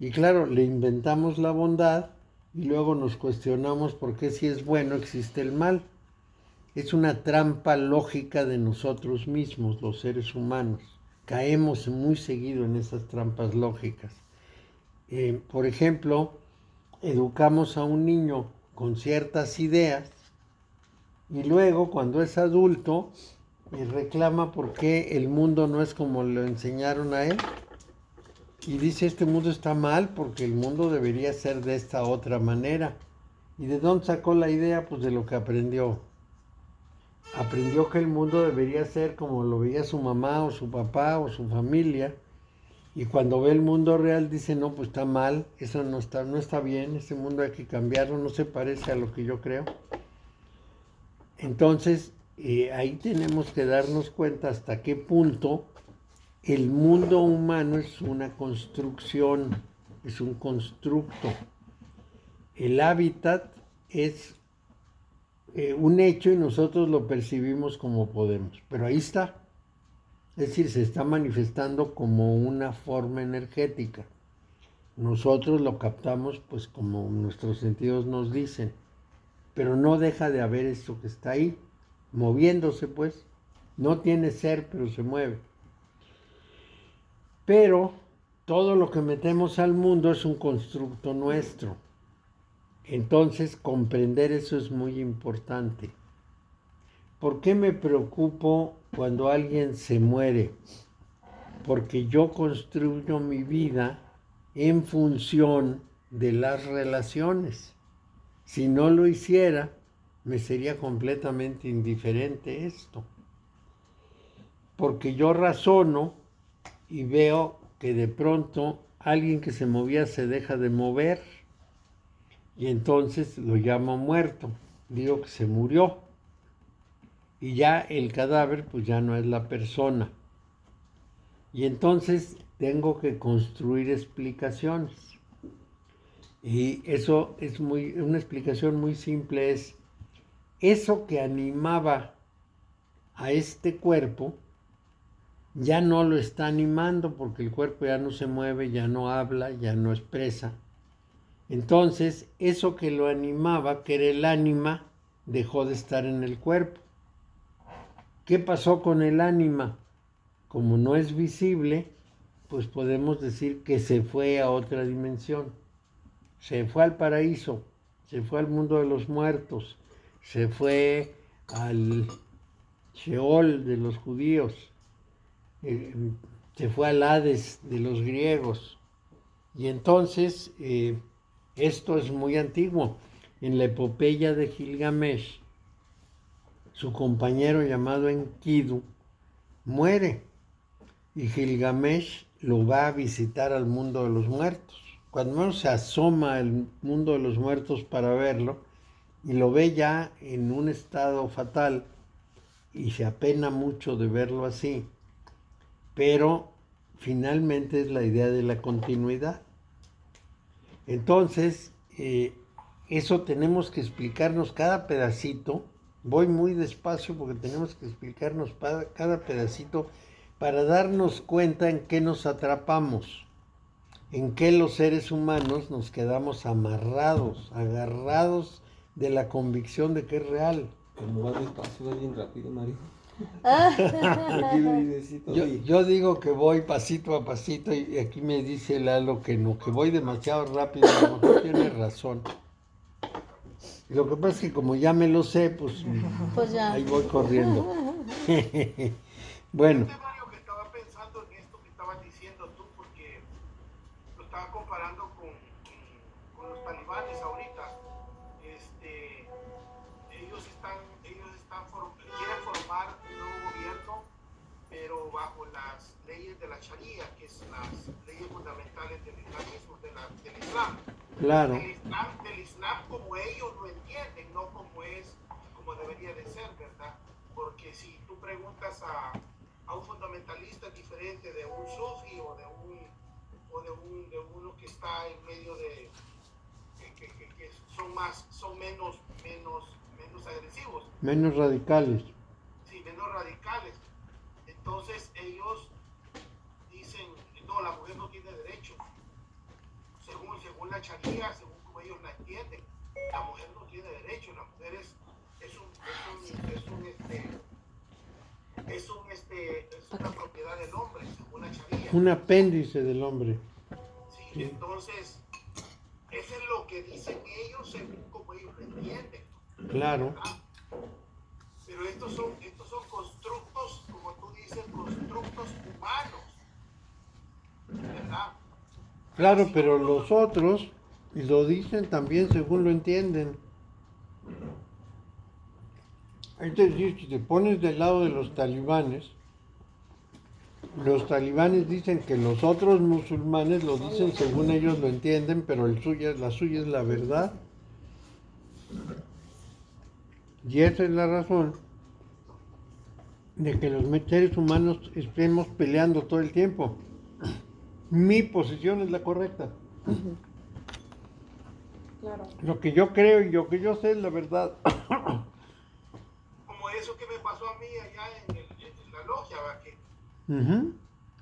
S2: Y claro, le inventamos la bondad y luego nos cuestionamos por qué si es bueno existe el mal. Es una trampa lógica de nosotros mismos, los seres humanos. Caemos muy seguido en esas trampas lógicas. Por ejemplo, educamos a un niño con ciertas ideas y luego cuando es adulto reclama por qué el mundo no es como lo enseñaron a él y dice este mundo está mal porque el mundo debería ser de esta otra manera. ¿Y de dónde sacó la idea? Pues de lo que aprendió. Aprendió que el mundo debería ser como lo veía su mamá o su papá o su familia. Y cuando ve el mundo real dice, no, pues está mal, eso no está bien, ese mundo hay que cambiarlo, no se parece a lo que yo creo. Entonces, ahí tenemos que darnos cuenta hasta qué punto el mundo humano es una construcción, es un constructo. El hábitat es un hecho y nosotros lo percibimos como podemos. Pero ahí está. Es decir, se está manifestando como una forma energética. Nosotros lo captamos pues como nuestros sentidos nos dicen. Pero no deja de haber esto que está ahí, moviéndose pues. No tiene ser, pero se mueve. Pero todo lo que metemos al mundo es un constructo nuestro. Entonces, comprender eso es muy importante. ¿Por qué me preocupo cuando alguien se muere? Porque yo construyo mi vida en función de las relaciones. Si no lo hiciera, me sería completamente indiferente esto. Porque yo razono y veo que de pronto alguien que se movía se deja de mover y entonces lo llamo muerto. Digo que se murió. Y ya el cadáver pues ya no es la persona. Y entonces tengo que construir explicaciones. Y eso es una explicación muy simple, es eso que animaba a este cuerpo, ya no lo está animando porque el cuerpo ya no se mueve, ya no habla, ya no expresa. Entonces, eso que lo animaba, que era el ánima, dejó de estar en el cuerpo. ¿Qué pasó con el ánima? Como no es visible, pues podemos decir que se fue a otra dimensión. Se fue al paraíso, se fue al mundo de los muertos, se fue al Sheol de los judíos, se fue al Hades de los griegos. Y entonces, esto es muy antiguo. En la epopeya de Gilgamesh, su compañero llamado Enkidu muere y Gilgamesh lo va a visitar al mundo de los muertos. Cuando menos se asoma al mundo de los muertos para verlo y lo ve ya en un estado fatal y se apena mucho de verlo así, pero finalmente es la idea de la continuidad. Entonces, eso tenemos que explicarnos cada pedacito. Voy muy despacio porque tenemos que explicarnos cada pedacito para darnos cuenta en qué nos atrapamos, en qué los seres humanos nos quedamos amarrados, agarrados de la convicción de que es real.
S5: Como va despacio, va bien rápido, Mario.
S2: Yo digo que voy pasito a pasito y aquí me dice Lalo que no, que voy demasiado rápido. A lo mejor tiene razón. Y lo que pasa es que como ya me lo sé, pues
S4: ya.
S2: ahí voy corriendo. Bueno.
S1: Fíjate, Mario, que estaba pensando en esto que estabas diciendo tú, porque lo estaba comparando con los talibanes ahorita. Quieren formar un nuevo gobierno, pero bajo las leyes de la Sharia, que es las leyes fundamentales del islamismo, del Islam.
S2: Claro.
S1: Del Islam como ellos lo entienden, no como debería de ser, ¿verdad? Porque si tú preguntas a un fundamentalista diferente de un sufi o de uno que está en medio de que son menos agresivos,
S2: menos radicales.
S1: Sí, menos radicales. Entonces ellos dicen, no, la mujer no tiene derecho. Según la Sharia, según como ellos la entienden, la mujer no tiene derecho. La mujer es una propiedad del hombre, según la Sharia.
S2: Un apéndice del hombre.
S1: Sí, entonces, eso es lo que dicen ellos, según como ellos lo entienden.
S2: Claro.
S1: ¿Verdad? Pero estos son constructos, como tú dices, constructos humanos, ¿verdad?
S2: Claro,
S1: Así
S2: pero
S1: como
S2: los otros lo dicen también según lo entienden. Es decir, si te pones del lado de los talibanes dicen que los otros musulmanes lo dicen según ellos lo entienden, pero la suya es la verdad. Y esa es la razón de que los seres humanos estemos peleando todo el tiempo. Mi posición es la correcta.
S4: Claro.
S2: Lo que yo creo y lo que yo sé es la verdad.
S1: ¿va?
S2: Ujú.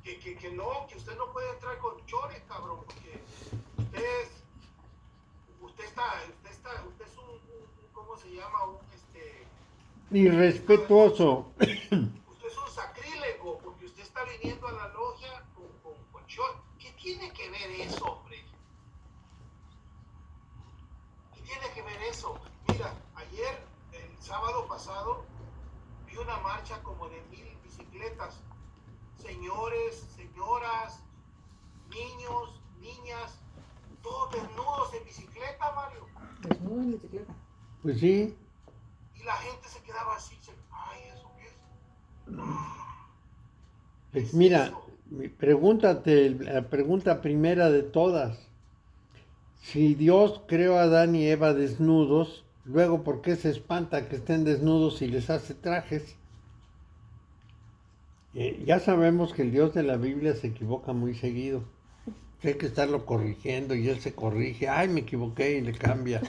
S1: Que no, que usted no puede entrar con chores, cabrón, porque usted es ¿cómo se llama?
S2: Irrespetuoso.
S1: Usted es un sacrílego, porque usted está viniendo a la logia con short. ¿Qué tiene que ver eso, hombre? ¿Qué tiene que ver eso? Mira, ayer, el sábado pasado, vi una marcha como de 1000 bicicletas. Señores, señoras, niños, niñas, todos desnudos en bicicleta, Mario.
S6: Desnudo en bicicleta.
S2: Pues sí.
S1: Y la gente se quedaba así, ay, ¿eso qué es? ¿Qué
S2: Pues
S1: es
S2: mira,
S1: eso?
S2: pregúntate la pregunta primera de todas. Si Dios creó a Adán y Eva desnudos, luego ¿por qué se espanta que estén desnudos y les hace trajes? Ya sabemos que el Dios de la Biblia se equivoca muy seguido. Hay que estarlo corrigiendo y él se corrige. Ay, me equivoqué y le cambia.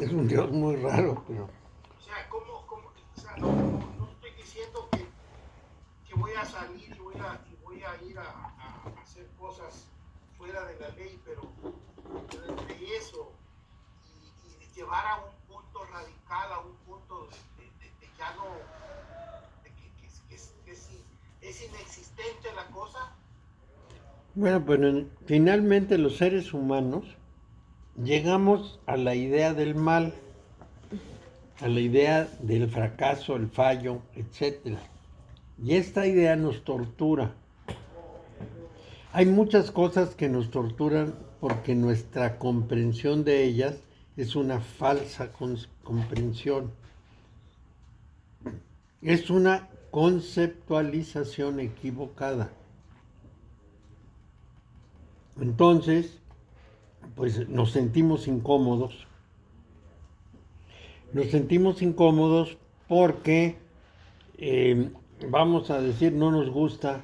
S2: Es un Dios muy raro, pero...
S1: O sea, o sea, no estoy diciendo que voy a salir y voy a ir a hacer cosas fuera de la ley, pero entre eso y llevar a un punto radical, a un punto de ya no, de que es inexistente la cosa.
S2: Bueno, pues finalmente los seres humanos llegamos a la idea del mal, a la idea del fracaso, el fallo, etc. Y esta idea nos tortura. Hay muchas cosas que nos torturan porque nuestra comprensión de ellas es una falsa comprensión. Es una conceptualización equivocada. Entonces, pues nos sentimos incómodos. Nos sentimos incómodos porque, vamos a decir, no nos gusta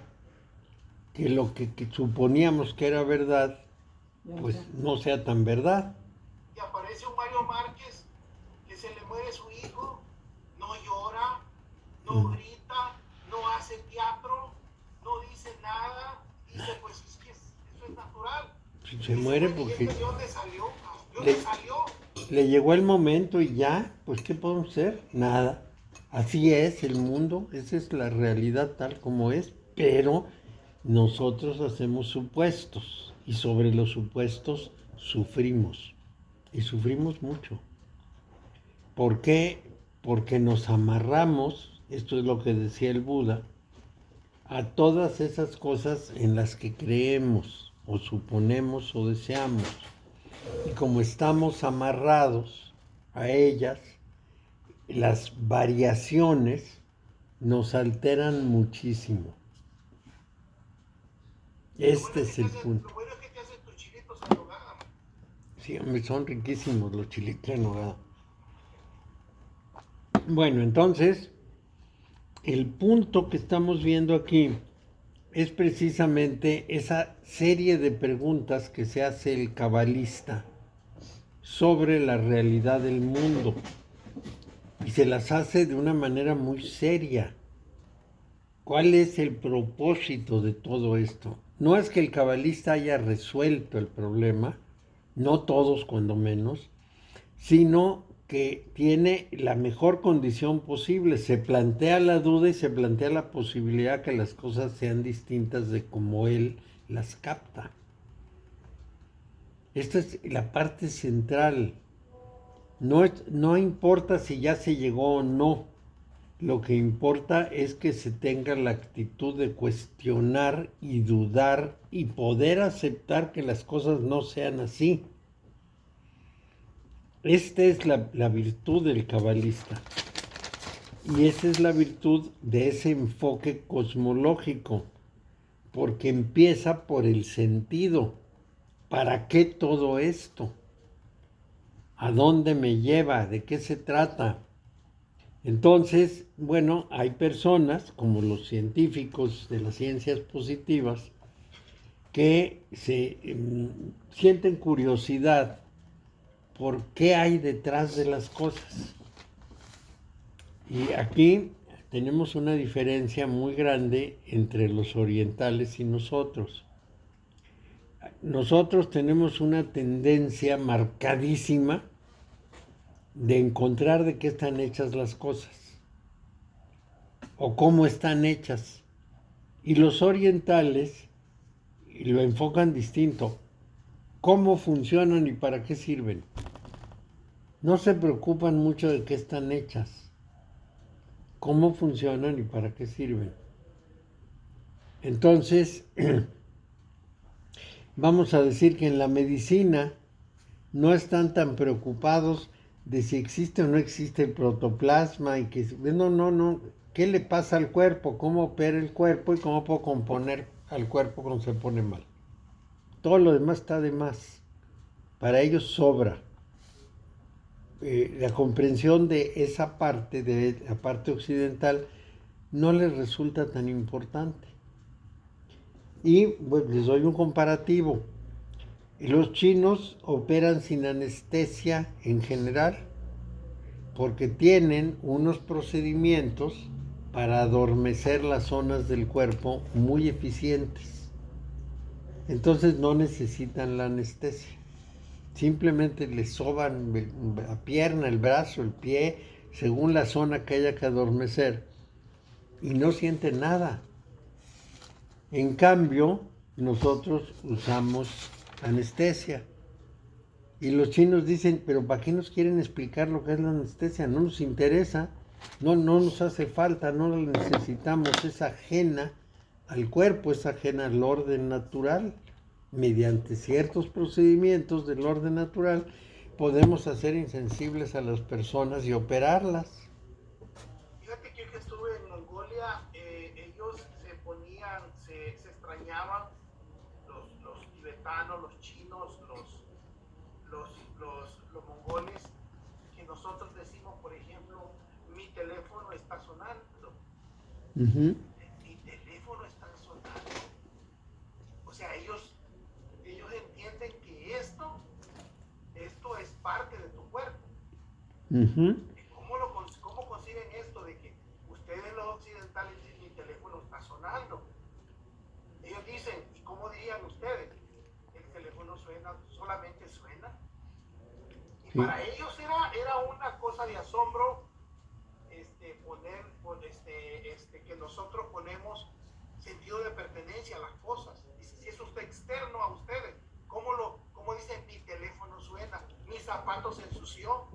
S2: que lo que suponíamos que era verdad, pues no sea tan verdad.
S1: Y aparece un Mario Márquez que se le muere su hijo, no llora, no grita, no hace teatro, no dice nada, dice pues es que eso es natural.
S2: Si se muere
S1: ¿Y
S2: porque
S1: de dónde salió? ¿De
S2: Le-
S1: dónde salió?
S2: le llegó el momento y ya, pues ¿qué podemos hacer? Nada. Así es el mundo, esa es la realidad tal como es, pero nosotros hacemos supuestos y sobre los supuestos sufrimos y sufrimos mucho. ¿Por qué? Porque nos amarramos, esto es lo que decía el Buda, a todas esas cosas en las que creemos o suponemos o deseamos. Y como estamos amarrados a ellas, las variaciones nos alteran muchísimo. Este es el punto.
S1: Lo bueno es que te hacen tus chilitos en nogada.
S2: Sí, hombre, son riquísimos los chilitos en nogada. Bueno, entonces, el punto que estamos viendo aquí es precisamente esa serie de preguntas que se hace el cabalista sobre la realidad del mundo. Y se las hace de una manera muy seria. ¿Cuál es el propósito de todo esto? No es que el cabalista haya resuelto el problema, no todos cuando menos, sino que tiene la mejor condición posible. Se plantea la duda y se plantea la posibilidad que las cosas sean distintas de como él las capta. Esta es la parte central. No importa si ya se llegó o no. Lo que importa es que se tenga la actitud de cuestionar y dudar y poder aceptar que las cosas no sean así. Esta es la virtud del cabalista. Y esa es la virtud de ese enfoque cosmológico, porque empieza por el sentido. ¿Para qué todo esto? ¿A dónde me lleva? ¿De qué se trata? Entonces, bueno, hay personas, como los científicos de las ciencias positivas, que sienten curiosidad por qué hay detrás de las cosas. Y aquí tenemos una diferencia muy grande entre los orientales y nosotros. Nosotros tenemos una tendencia marcadísima de encontrar de qué están hechas las cosas o cómo están hechas. Y los orientales lo enfocan distinto. ¿Cómo funcionan y para qué sirven? No se preocupan mucho de qué están hechas. ¿Cómo funcionan y para qué sirven? Entonces, vamos a decir que en la medicina no están tan preocupados de si existe o no existe el protoplasma y que no, ¿qué le pasa al cuerpo? ¿Cómo opera el cuerpo y cómo puedo componer al cuerpo cuando se pone mal? Todo lo demás está de más. Para ellos sobra. La comprensión de esa parte, de la parte occidental, no les resulta tan importante. Y pues, les doy un comparativo. Los chinos operan sin anestesia en general, porque tienen unos procedimientos para adormecer las zonas del cuerpo muy eficientes. Entonces no necesitan la anestesia. Simplemente les soban la pierna, el brazo, el pie, según la zona que haya que adormecer, y no sienten nada. En cambio, nosotros usamos anestesia. Y los chinos dicen, pero ¿para qué nos quieren explicar lo que es la anestesia? No nos interesa, no nos hace falta, no la necesitamos, es ajena al cuerpo, es ajena al orden natural. Mediante ciertos procedimientos del orden natural podemos hacer insensibles a las personas y operarlas.
S1: Fíjate que yo que estuve en Mongolia, ellos se ponían, se extrañaban, los tibetanos, los chinos, los mongoles, que nosotros decimos, por ejemplo, mi teléfono está sonando.
S2: Uh-huh.
S1: Mi teléfono está sonando. O sea, ellos entienden que esto es parte de tu cuerpo.
S2: Uh-huh.
S1: ¿Cómo consiguen esto de que ustedes los occidentales dicen mi teléfono está sonando? Ellos dicen, ¿y cómo dirían ustedes? El teléfono suena, solamente suena. Y sí, para ellos era una cosa de asombro que nosotros ponemos sentido de pertenencia a las cosas. Dice, si es usted externo a ustedes, ¿cómo dicen mi teléfono suena? Mi zapato se ensució.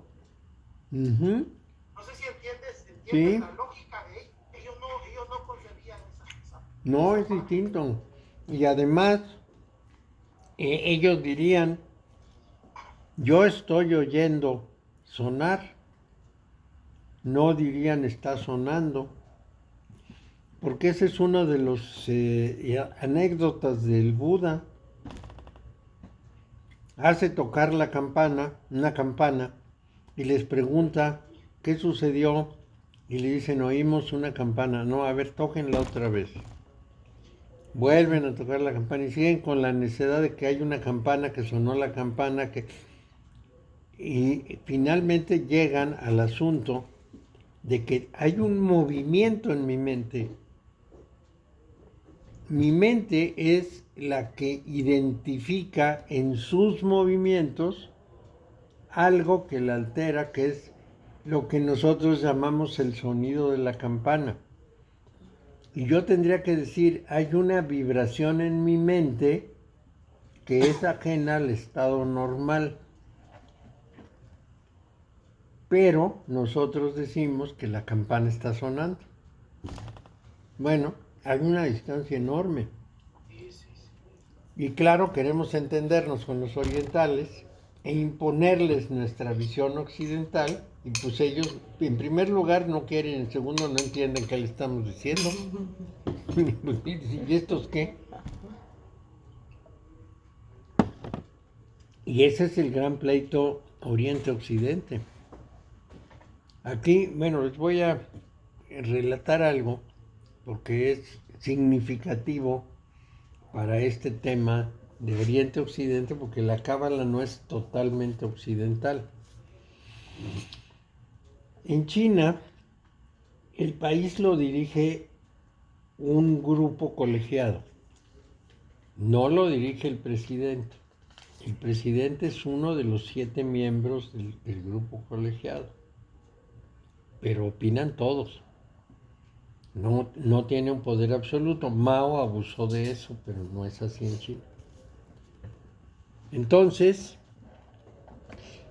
S2: Uh-huh.
S1: No sé si entiendes
S2: Sí.
S1: La lógica de ellos. Ellos no concebían esa
S2: No, es distinto. Y además, ellos dirían, yo estoy oyendo sonar. No dirían está sonando. Porque ese es uno de los anécdotas del Buda. Hace tocar la campana, una campana, y les pregunta qué sucedió, y le dicen, oímos una campana. No, a ver, tóquenla otra vez. Vuelven a tocar la campana y siguen con la necesidad de que hay una campana, que sonó la campana, y finalmente llegan al asunto de que hay un movimiento en mi mente. Mi mente es la que identifica en sus movimientos algo que la altera, que es lo que nosotros llamamos el sonido de la campana. Y yo tendría que decir, hay una vibración en mi mente que es ajena al estado normal. Pero nosotros decimos que la campana está sonando. Bueno, hay una distancia enorme. Y claro, queremos entendernos con los orientales e imponerles nuestra visión occidental, y pues ellos, en primer lugar, no quieren, en segundo, no entienden qué le estamos diciendo. ¿Y estos qué? Y ese es el gran pleito Oriente-Occidente. Aquí, bueno, les voy a relatar algo, porque es significativo para este tema de Oriente-Occidente, porque la cábala no es totalmente occidental. En China, El país lo dirige un grupo colegiado, no lo dirige el presidente. El presidente es uno de los 7 miembros del grupo colegiado, pero opinan todos. No tiene un poder absoluto. Mao abusó de eso, pero no es así en China. Entonces,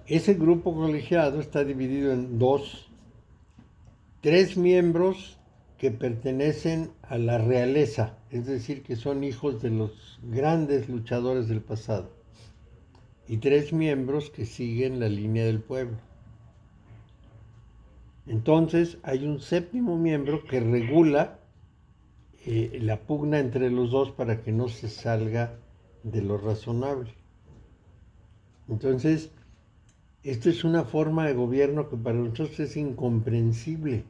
S2: ese grupo colegiado está dividido en 3 miembros que pertenecen a la realeza, es decir, que son hijos de los grandes luchadores del pasado, y 3 miembros que siguen la línea del pueblo. Entonces hay un 7º miembro que regula la pugna entre los dos para que no se salga de lo razonable. Entonces, esto es una forma de gobierno que para nosotros es incomprensible.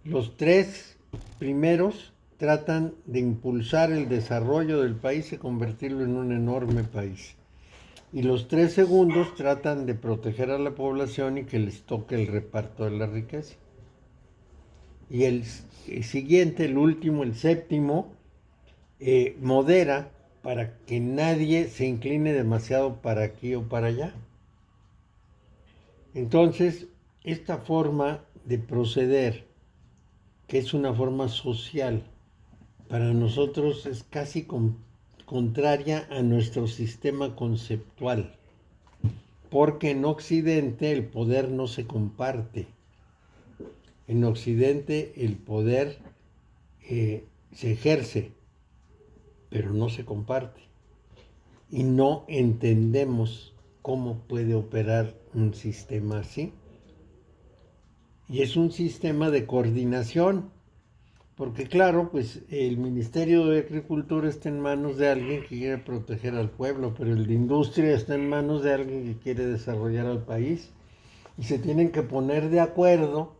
S2: Los 3 primeros tratan de impulsar el desarrollo del país y convertirlo en un enorme país. Y los 3 segundos tratan de proteger a la población y que les toque el reparto de la riqueza. Y el siguiente, el último, el 7º, modera para que nadie se incline demasiado para aquí o para allá. Entonces, esta forma de proceder, que es una forma social, para nosotros es casi contraria a nuestro sistema conceptual, porque en Occidente el poder no se comparte. En Occidente el poder se ejerce, pero no se comparte. Y no entendemos cómo puede operar un sistema así. Y es un sistema de coordinación, porque claro, pues el Ministerio de Agricultura está en manos de alguien que quiere proteger al pueblo, pero el de Industria está en manos de alguien que quiere desarrollar al país. Y se tienen que poner de acuerdo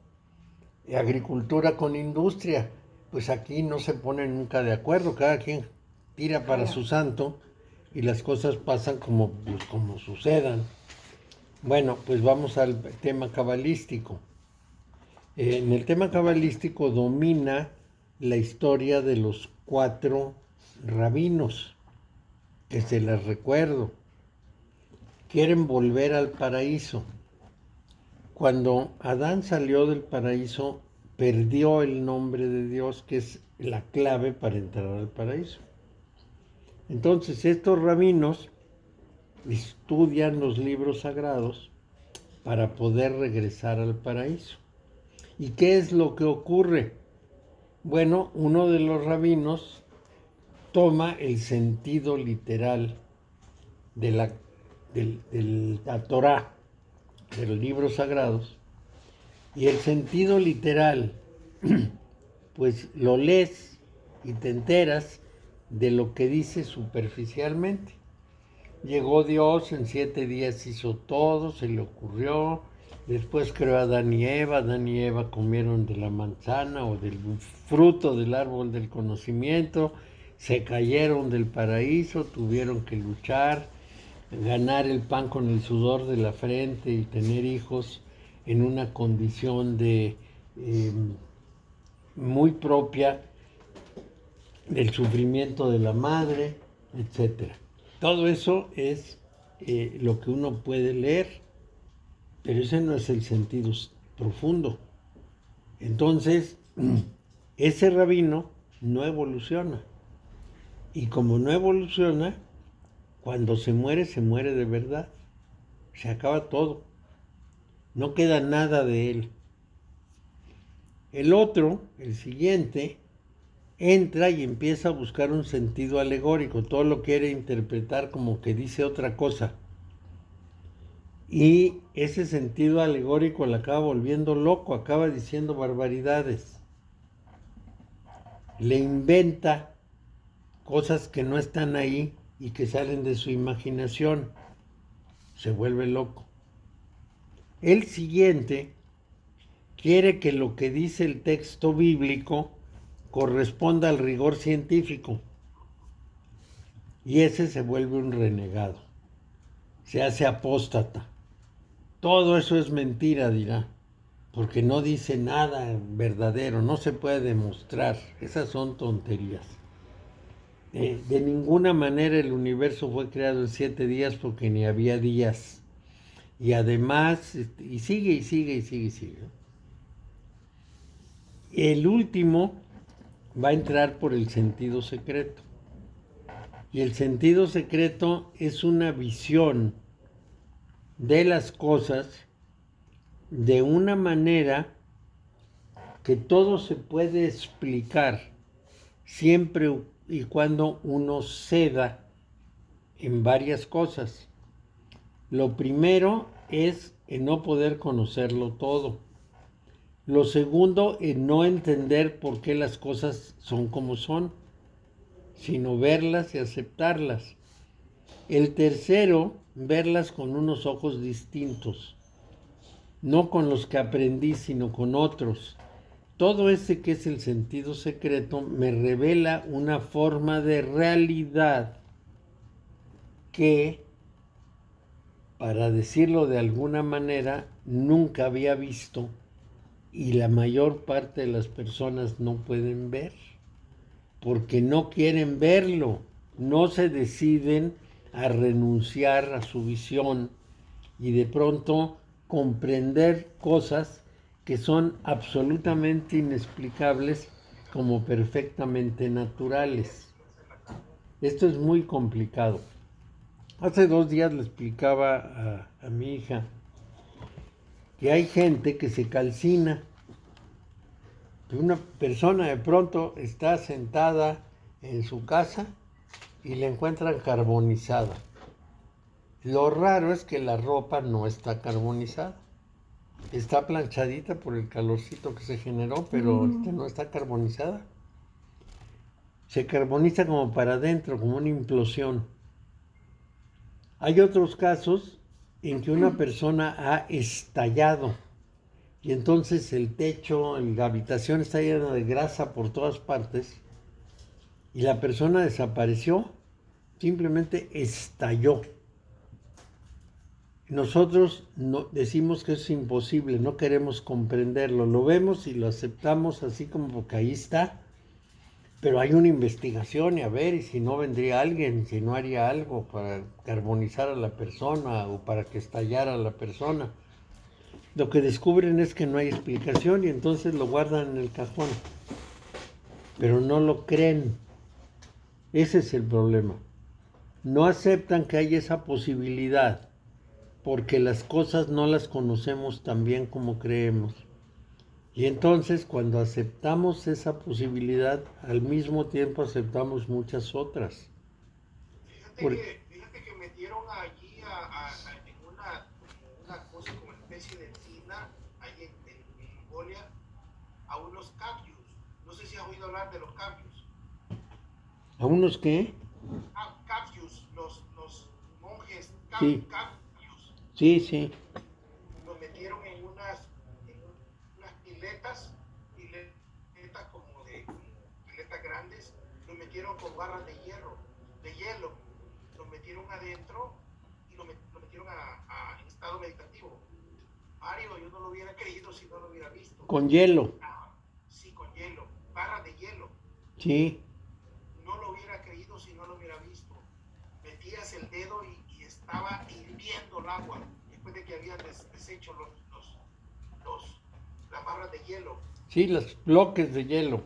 S2: agricultura con industria. Pues aquí no se ponen nunca de acuerdo, cada quien tira para su santo y las cosas pasan como sucedan. Bueno, pues vamos al tema cabalístico. En el tema cabalístico domina la historia de los 4 rabinos, que se les recuerdo. Quieren volver al paraíso. Cuando Adán salió del paraíso, perdió el nombre de Dios, que es la clave para entrar al paraíso. Entonces, estos rabinos estudian los libros sagrados para poder regresar al paraíso. ¿Y qué es lo que ocurre? Bueno, uno de los rabinos toma el sentido literal de la Torá, de los libros sagrados, y el sentido literal, pues lo lees y te enteras de lo que dice superficialmente. Llegó Dios, en 7 días hizo todo, se le ocurrió, después creó a Adán y Eva comieron de la manzana o del fruto del árbol del conocimiento, se cayeron del paraíso, tuvieron que luchar, ganar el pan con el sudor de la frente y tener hijos en una condición muy propia del sufrimiento de la madre, etc. Todo eso es lo que uno puede leer, pero ese no es el sentido profundo. Entonces, ese rabino no evoluciona. Y como no evoluciona, cuando se muere de verdad. Se acaba todo. No queda nada de él. El otro, el siguiente, entra y empieza a buscar un sentido alegórico. Todo lo quiere interpretar como que dice otra cosa. Y ese sentido alegórico le acaba volviendo loco, acaba diciendo barbaridades. Le inventa cosas que no están ahí y que salen de su imaginación. Se vuelve loco. El siguiente quiere que lo que dice el texto bíblico corresponda al rigor científico. Y ese se vuelve un renegado. Se hace apóstata. Todo eso es mentira, dirá. porque no dice nada verdadero, no se puede demostrar. Esas son tonterías. De ninguna manera el universo fue creado en 7 días porque ni había días. Y además, y sigue, y sigue, y sigue, y sigue. El último va a entrar por el sentido secreto. Y el sentido secreto es una visión de las cosas de una manera que todo se puede explicar siempre y cuando uno ceda en varias cosas. Lo primero es en no poder conocerlo todo. Lo segundo, en no entender por qué las cosas son como son, sino verlas y aceptarlas. El tercero, verlas con unos ojos distintos, no con los que aprendí, sino con otros. Todo ese que es el sentido secreto me revela una forma de realidad que, para decirlo de alguna manera, nunca había visto y la mayor parte de las personas no pueden ver, porque no quieren verlo, no se deciden a renunciar a su visión y de pronto comprender cosas que son absolutamente inexplicables como perfectamente naturales. Esto es muy complicado. Hace 2 días le explicaba a mi hija que hay gente que se calcina, que una persona de pronto está sentada en su casa y la encuentran carbonizada. Lo raro es que la ropa no está carbonizada. Está planchadita por el calorcito que se generó, pero no está carbonizada. Se carboniza como para adentro, como una implosión. Hay otros casos en que una persona ha estallado y entonces el techo, la habitación está llena de grasa por todas partes y la persona desapareció, simplemente estalló. Nosotros no, decimos que es imposible, no queremos comprenderlo, lo vemos y lo aceptamos así como porque ahí está, pero hay una investigación y a ver, y si no vendría alguien, si no haría algo para carbonizar a la persona o para que estallara la persona. Lo que descubren es que no hay explicación y entonces lo guardan en el cajón, pero no lo creen. Ese es el problema. No aceptan que hay esa posibilidad, porque las cosas no las conocemos tan bien como creemos. Y entonces cuando aceptamos esa posibilidad, al mismo tiempo aceptamos muchas otras.
S1: Fíjate que metieron allí en una cosa como especie de tina, ahí en Mongolia, a unos capios. No sé si has oído hablar de los capios.
S2: ¿A unos qué?
S1: Capios, los monjes
S2: Sí.
S1: capios.
S2: Sí.
S1: Los metieron en unas piletas como de piletas grandes, los metieron con barras de hielo, los metieron adentro y lo metieron en estado meditativo. Mario, yo no lo hubiera creído si no lo hubiera visto.
S2: Con hielo.
S1: Sí, con hielo, barras de hielo.
S2: Sí.
S1: No lo hubiera creído si no lo hubiera visto. Metías el dedo y estaba hirviendo el agua después de que habían deshecho las barras de hielo.
S2: Sí, los bloques de hielo.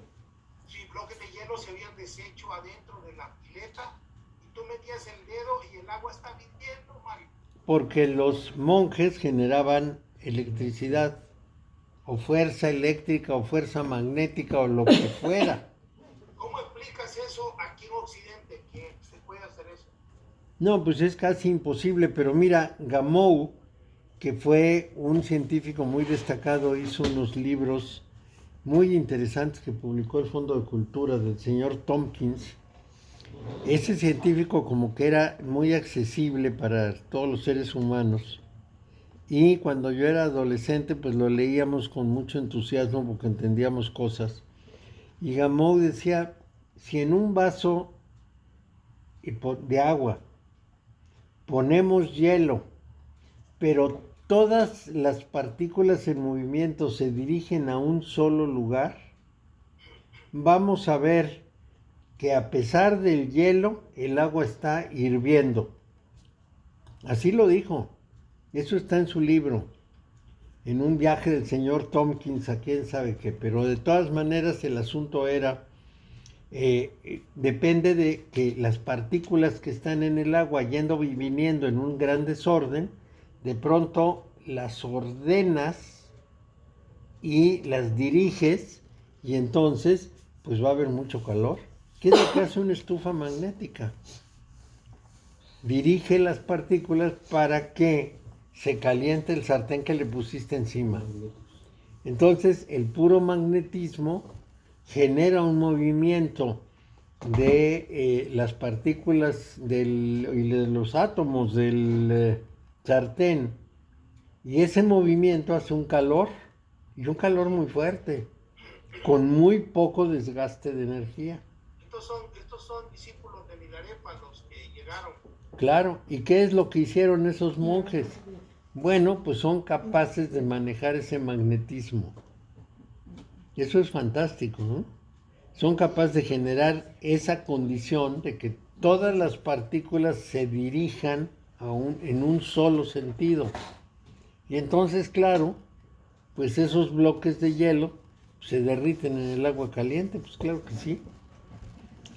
S1: Sí, bloques de hielo se habían deshecho adentro de la pileta y tú metías el dedo y el agua estaba hirviendo, Mario.
S2: Porque los monjes generaban electricidad, o fuerza eléctrica, o fuerza magnética, o lo que fuera.
S1: ¿Cómo explicas eso aquí en Occidente, que se puede hacer eso?
S2: No, pues es casi imposible, pero mira, Gamow, que fue un científico muy destacado, hizo unos libros muy interesantes que publicó el Fondo de Cultura del señor Tompkins. Ese científico como que era muy accesible para todos los seres humanos. Y cuando yo era adolescente, pues lo leíamos con mucho entusiasmo porque entendíamos cosas. Y Gamow decía, si en un vaso de agua ponemos hielo, pero todas las partículas en movimiento se dirigen a un solo lugar, vamos a ver que a pesar del hielo, el agua está hirviendo. Así lo dijo. Eso está en su libro. En un viaje del señor Tompkins a quién sabe qué. Pero de todas maneras el asunto era, depende de que las partículas que están en el agua yendo y viniendo en un gran desorden, de pronto las ordenas y las diriges y entonces pues va a haber mucho calor. ¿Qué es lo que hace una estufa magnética? Dirige las partículas para que se caliente el sartén que le pusiste encima. Entonces el puro magnetismo genera un movimiento de las partículas y de los átomos del sartén, y ese movimiento hace un calor, y un calor muy fuerte, con muy poco desgaste de energía.
S1: Estos son discípulos de Milarepa los que llegaron.
S2: Claro, ¿y qué es lo que hicieron esos monjes? Bueno, pues son capaces de manejar ese magnetismo. Eso es fantástico, ¿no? Son capaces de generar esa condición de que todas las partículas se dirijan en un solo sentido. Y entonces, claro, pues esos bloques de hielo se derriten en el agua caliente, pues claro que sí.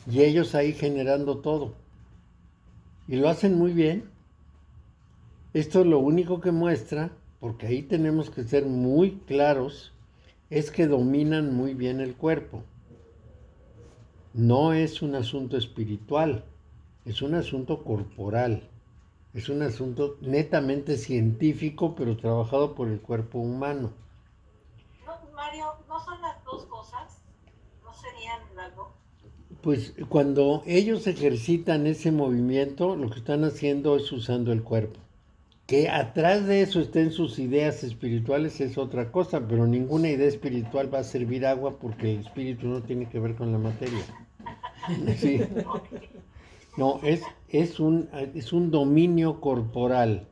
S2: Y ellos ahí generando todo. Y lo hacen muy bien. Esto lo único que muestra, porque ahí tenemos que ser muy claros, es que dominan muy bien el cuerpo. No es un asunto espiritual, es un asunto corporal. Es un asunto netamente científico, pero trabajado por el cuerpo humano.
S3: No, Mario, ¿no son las dos cosas? ¿No serían las dos?
S2: Pues cuando ellos ejercitan ese movimiento, lo que están haciendo es usando el cuerpo. Que atrás de eso estén sus ideas espirituales es otra cosa, pero ninguna idea espiritual va a servir agua porque el espíritu no tiene que ver con la materia. Sí. No, es un dominio corporal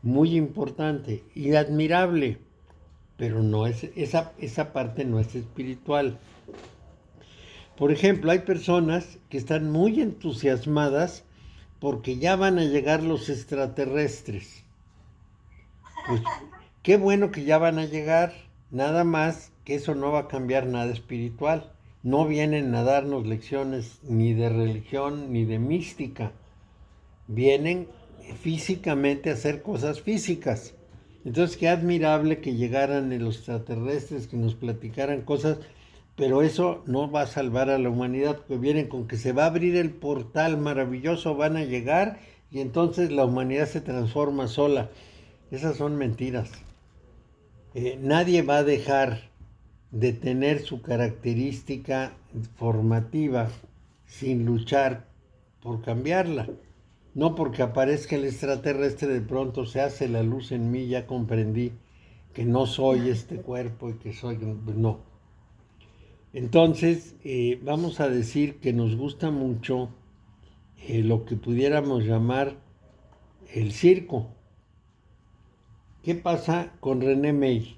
S2: muy importante y admirable, pero no es, esa parte no es espiritual. Por ejemplo, hay personas que están muy entusiasmadas porque ya van a llegar los extraterrestres. Pues qué bueno que ya van a llegar, nada más que eso no va a cambiar nada espiritual. No vienen a darnos lecciones ni de religión ni de mística. Vienen físicamente a hacer cosas físicas. Entonces, qué admirable que llegaran los extraterrestres, que nos platicaran cosas, pero eso no va a salvar a la humanidad, porque vienen con que se va a abrir el portal maravilloso, van a llegar y entonces la humanidad se transforma sola. Esas son mentiras. Nadie va a dejar de tener su característica formativa sin luchar por cambiarla. No porque aparezca el extraterrestre de pronto se hace la luz en mí, ya comprendí que no soy este cuerpo y que soy... No. Entonces, vamos a decir que nos gusta mucho lo que pudiéramos llamar el circo. ¿Qué pasa con René May?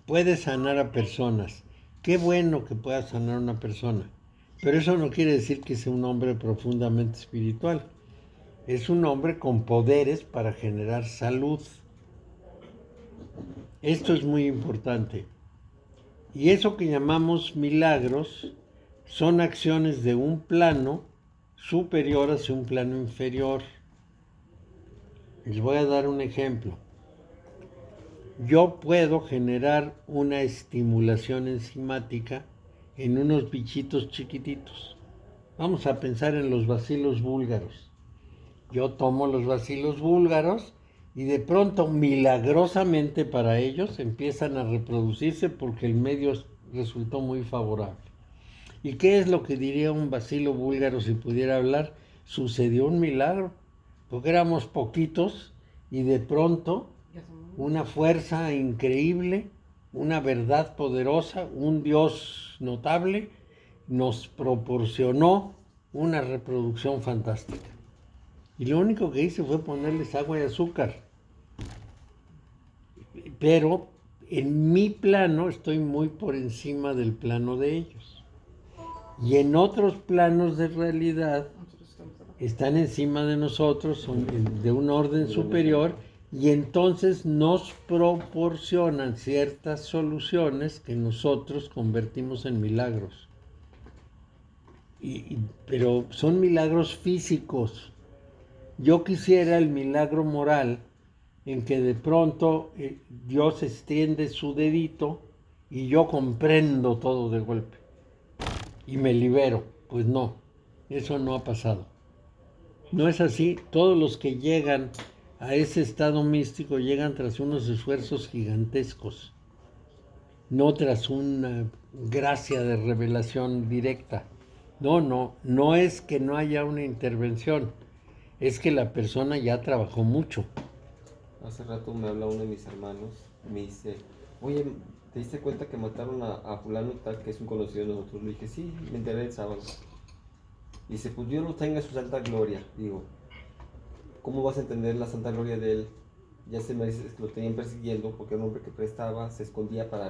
S2: Puede sanar a personas. Qué bueno que pueda sanar a una persona. Pero eso no quiere decir que sea un hombre profundamente espiritual. Es un hombre con poderes para generar salud. Esto es muy importante. Y eso que llamamos milagros son acciones de un plano superior hacia un plano inferior. Les voy a dar un ejemplo. Yo puedo generar una estimulación enzimática en unos bichitos chiquititos. Vamos a pensar en los bacilos búlgaros. Yo tomo los bacilos búlgaros y de pronto, milagrosamente para ellos, empiezan a reproducirse porque el medio resultó muy favorable. ¿Y qué es lo que diría un bacilo búlgaro si pudiera hablar? Sucedió un milagro, porque éramos poquitos y de pronto una fuerza increíble, una verdad poderosa, un Dios notable, nos proporcionó una reproducción fantástica. Y lo único que hice fue ponerles agua y azúcar. pero en mi plano estoy muy por encima del plano de ellos. Y en otros planos de realidad están encima de nosotros, son de un orden superior, y entonces nos proporcionan ciertas soluciones que nosotros convertimos en milagros. Pero son milagros físicos. Yo quisiera el milagro moral en que de pronto Dios extiende su dedito y yo comprendo todo de golpe y me libero. Pues no, eso no ha pasado. No es así. Todos los que llegan a ese estado místico llegan tras unos esfuerzos gigantescos, no tras una gracia de revelación directa. No es que no haya una intervención, es que la persona ya trabajó mucho.
S5: Hace rato me habla uno de mis hermanos, me dice, oye, ¿te diste cuenta que mataron a fulano tal, que es un conocido de nosotros? Le dije, sí, me enteré el sábado. Dice, pues Dios lo tenga en su santa gloria. Digo, ¿cómo vas a entender la santa gloria de él? Ya se me dice que lo tenían persiguiendo porque era un hombre que prestaba, se escondía para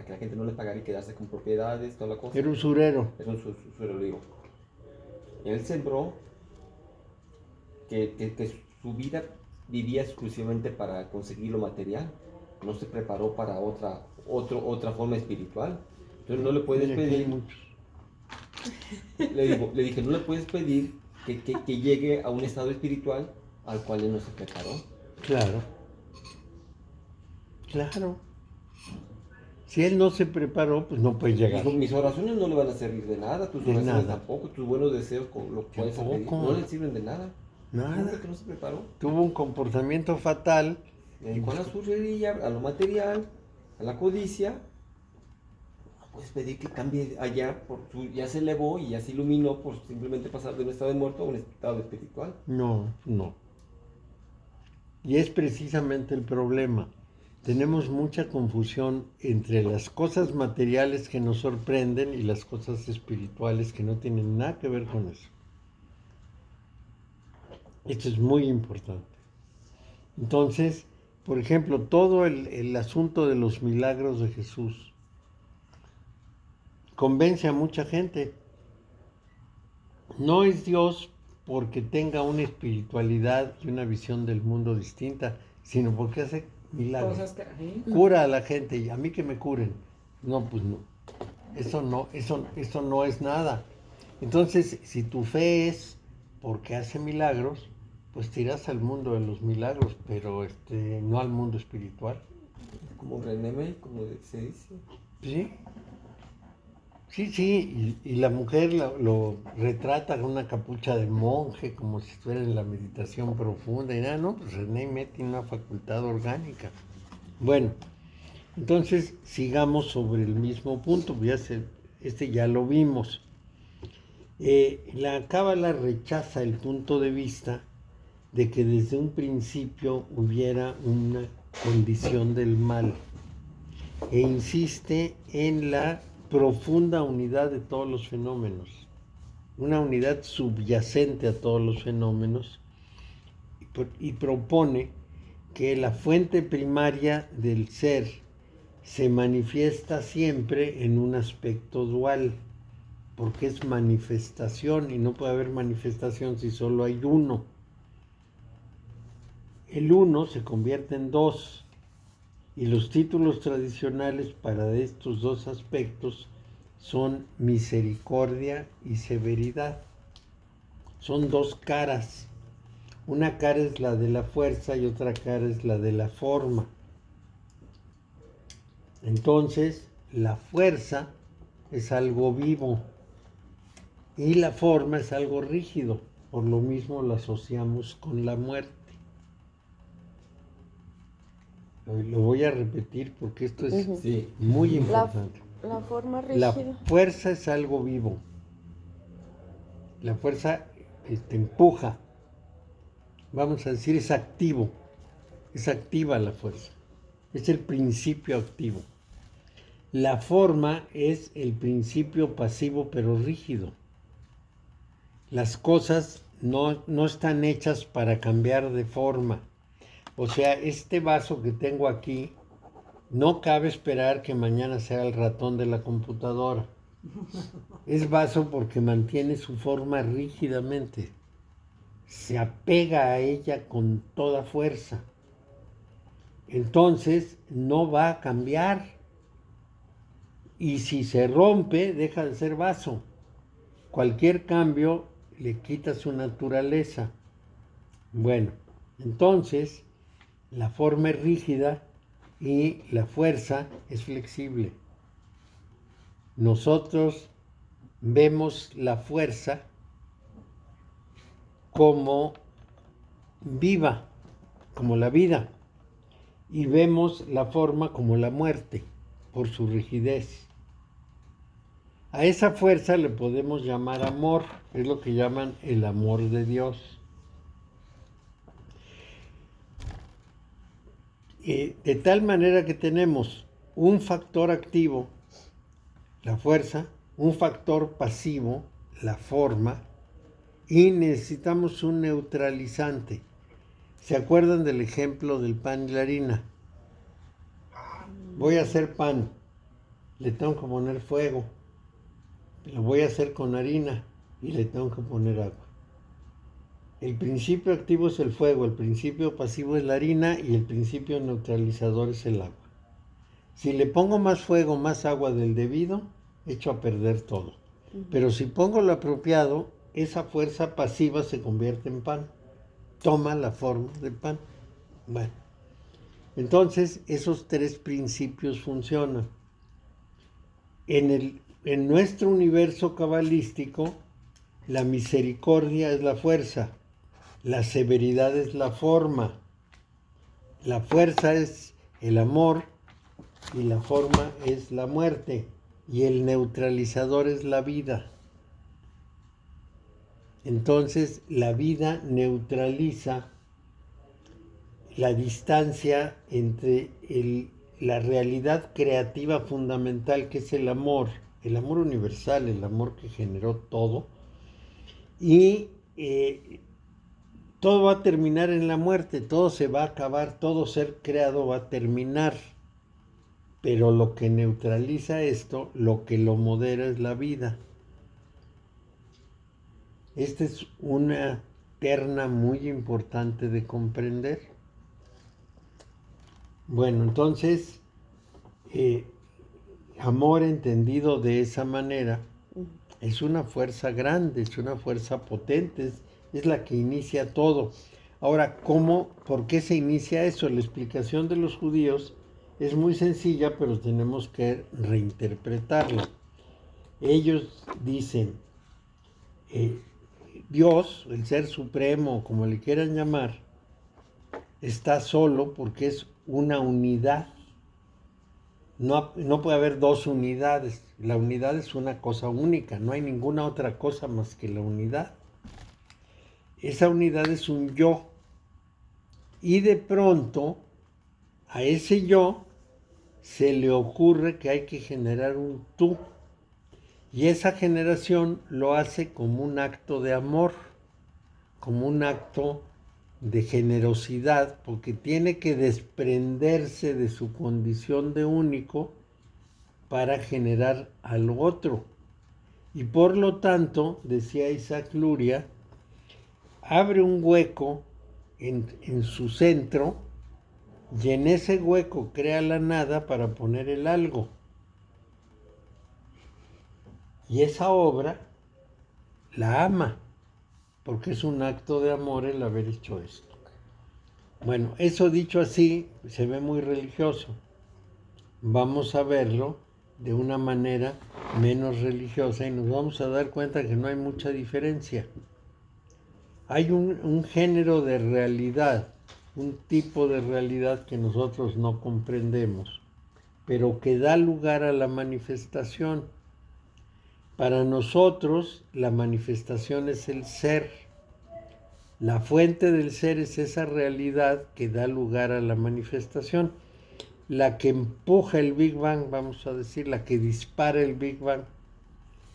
S5: que la gente no le pagara y quedarse con propiedades, toda la cosa.
S2: Era usurero.
S5: Era un usurero, digo. Él sembró que su vida vivía exclusivamente para conseguir lo material, no se preparó para otra forma espiritual. Entonces no le puedes pedir, le dije, no le puedes pedir que llegue a un estado espiritual al cual él no se preparó.
S2: Claro. Si él no se preparó, pues no puede llegar.
S5: Mis oraciones no le van a servir de nada, tus oraciones tampoco, tus buenos deseos lo puedes pedir, no le sirven de nada.
S2: Nada.
S5: Que no se preparó.
S2: Tuvo un comportamiento fatal.
S5: Dedicó a la surrería, a lo material, a la codicia. No puedes pedir que cambie allá, ya se elevó y ya se iluminó por simplemente pasar de un estado de muerto a un estado espiritual.
S2: No. Y es precisamente el problema. Tenemos mucha confusión entre las cosas materiales que nos sorprenden y las cosas espirituales que no tienen nada que ver con eso. Esto es muy importante. Entonces, por ejemplo, todo el asunto de los milagros de Jesús convence a mucha gente. No es Dios porque tenga una espiritualidad y una visión del mundo distinta, sino porque hace milagros. Cura a la gente y a mí que me curen. No, pues no. Eso no es nada. Entonces, si tu fe es porque hace milagros, pues te irás al mundo de los milagros, pero no al mundo espiritual.
S5: Como René, como se dice.
S2: Sí, y la mujer lo retrata con una capucha de monje, como si estuviera en la meditación profunda, y nada, no, pues René tiene una facultad orgánica. Bueno, entonces sigamos sobre el mismo punto, ya lo vimos. La Cábala rechaza el punto de vista de que desde un principio hubiera una condición del mal e insiste en la profunda unidad de todos los fenómenos, una unidad subyacente a todos los fenómenos, y propone que la fuente primaria del ser se manifiesta siempre en un aspecto dual, porque es manifestación y no puede haber manifestación si solo hay uno. El uno se convierte en dos, y los títulos tradicionales para estos dos aspectos son misericordia y severidad. Son dos caras. Una cara es la de la fuerza y otra cara es la de la forma. Entonces, la fuerza es algo vivo y la forma es algo rígido. Por lo mismo lo asociamos con la muerte. Lo voy a repetir porque esto es muy importante.
S4: La forma rígida.
S2: La fuerza es algo vivo. La fuerza empuja. Vamos a decir, es activo. Es activa la fuerza. Es el principio activo. La forma es el principio pasivo pero rígido. Las cosas no están hechas para cambiar de forma. O sea, este vaso que tengo aquí, no cabe esperar que mañana sea el ratón de la computadora. Es vaso porque mantiene su forma rígidamente. Se apega a ella con toda fuerza. Entonces no va a cambiar. Y si se rompe, deja de ser vaso. Cualquier cambio le quita su naturaleza. Bueno, entonces la forma es rígida y la fuerza es flexible. Nosotros vemos la fuerza como viva, como la vida, y vemos la forma como la muerte, por su rigidez. A esa fuerza le podemos llamar amor, es lo que llaman el amor de Dios. De tal manera que tenemos un factor activo, la fuerza, un factor pasivo, la forma, y necesitamos un neutralizante. ¿Se acuerdan del ejemplo del pan y la harina? Voy a hacer pan, le tengo que poner fuego, lo voy a hacer con harina y le tengo que poner agua. El principio activo es el fuego, el principio pasivo es la harina y el principio neutralizador es el agua. Si le pongo más fuego, más agua del debido, echo a perder todo. Pero si pongo lo apropiado, esa fuerza pasiva se convierte en pan. Toma la forma del pan. Bueno, entonces esos tres principios funcionan. En nuestro universo cabalístico, la misericordia es la fuerza, la severidad es la forma, la fuerza es el amor y la forma es la muerte y el neutralizador es la vida. Entonces la vida neutraliza la distancia entre la realidad creativa fundamental que es el amor universal, el amor que generó todo, y todo va a terminar en la muerte, todo se va a acabar, todo ser creado va a terminar. Pero lo que neutraliza esto, lo que lo modera es la vida. Esta es una terna muy importante de comprender. Bueno, entonces, amor entendido de esa manera es una fuerza grande, es una fuerza potente, es la que inicia todo. Ahora, por qué se inicia eso? La explicación de los judíos es muy sencilla, pero tenemos que reinterpretarla. Ellos dicen, Dios, el Ser Supremo, como le quieran llamar, está solo porque es una unidad. No puede haber dos unidades. La unidad es una cosa única, no hay ninguna otra cosa más que la unidad. Esa unidad es un yo. Y de pronto, a ese yo se le ocurre que hay que generar un tú. Y esa generación lo hace como un acto de amor, como un acto de generosidad, porque tiene que desprenderse de su condición de único para generar al otro. Y por lo tanto, decía Isaac Luria, abre un hueco en su centro y en ese hueco crea la nada para poner el algo. Y esa obra la ama, porque es un acto de amor el haber hecho esto. Bueno, eso dicho así, se ve muy religioso. Vamos a verlo de una manera menos religiosa y nos vamos a dar cuenta que no hay mucha diferencia. Hay un género de realidad, un tipo de realidad que nosotros no comprendemos, pero que da lugar a la manifestación. Para nosotros, la manifestación es el ser. La fuente del ser es esa realidad que da lugar a la manifestación. La que empuja el Big Bang, vamos a decir, la que dispara el Big Bang,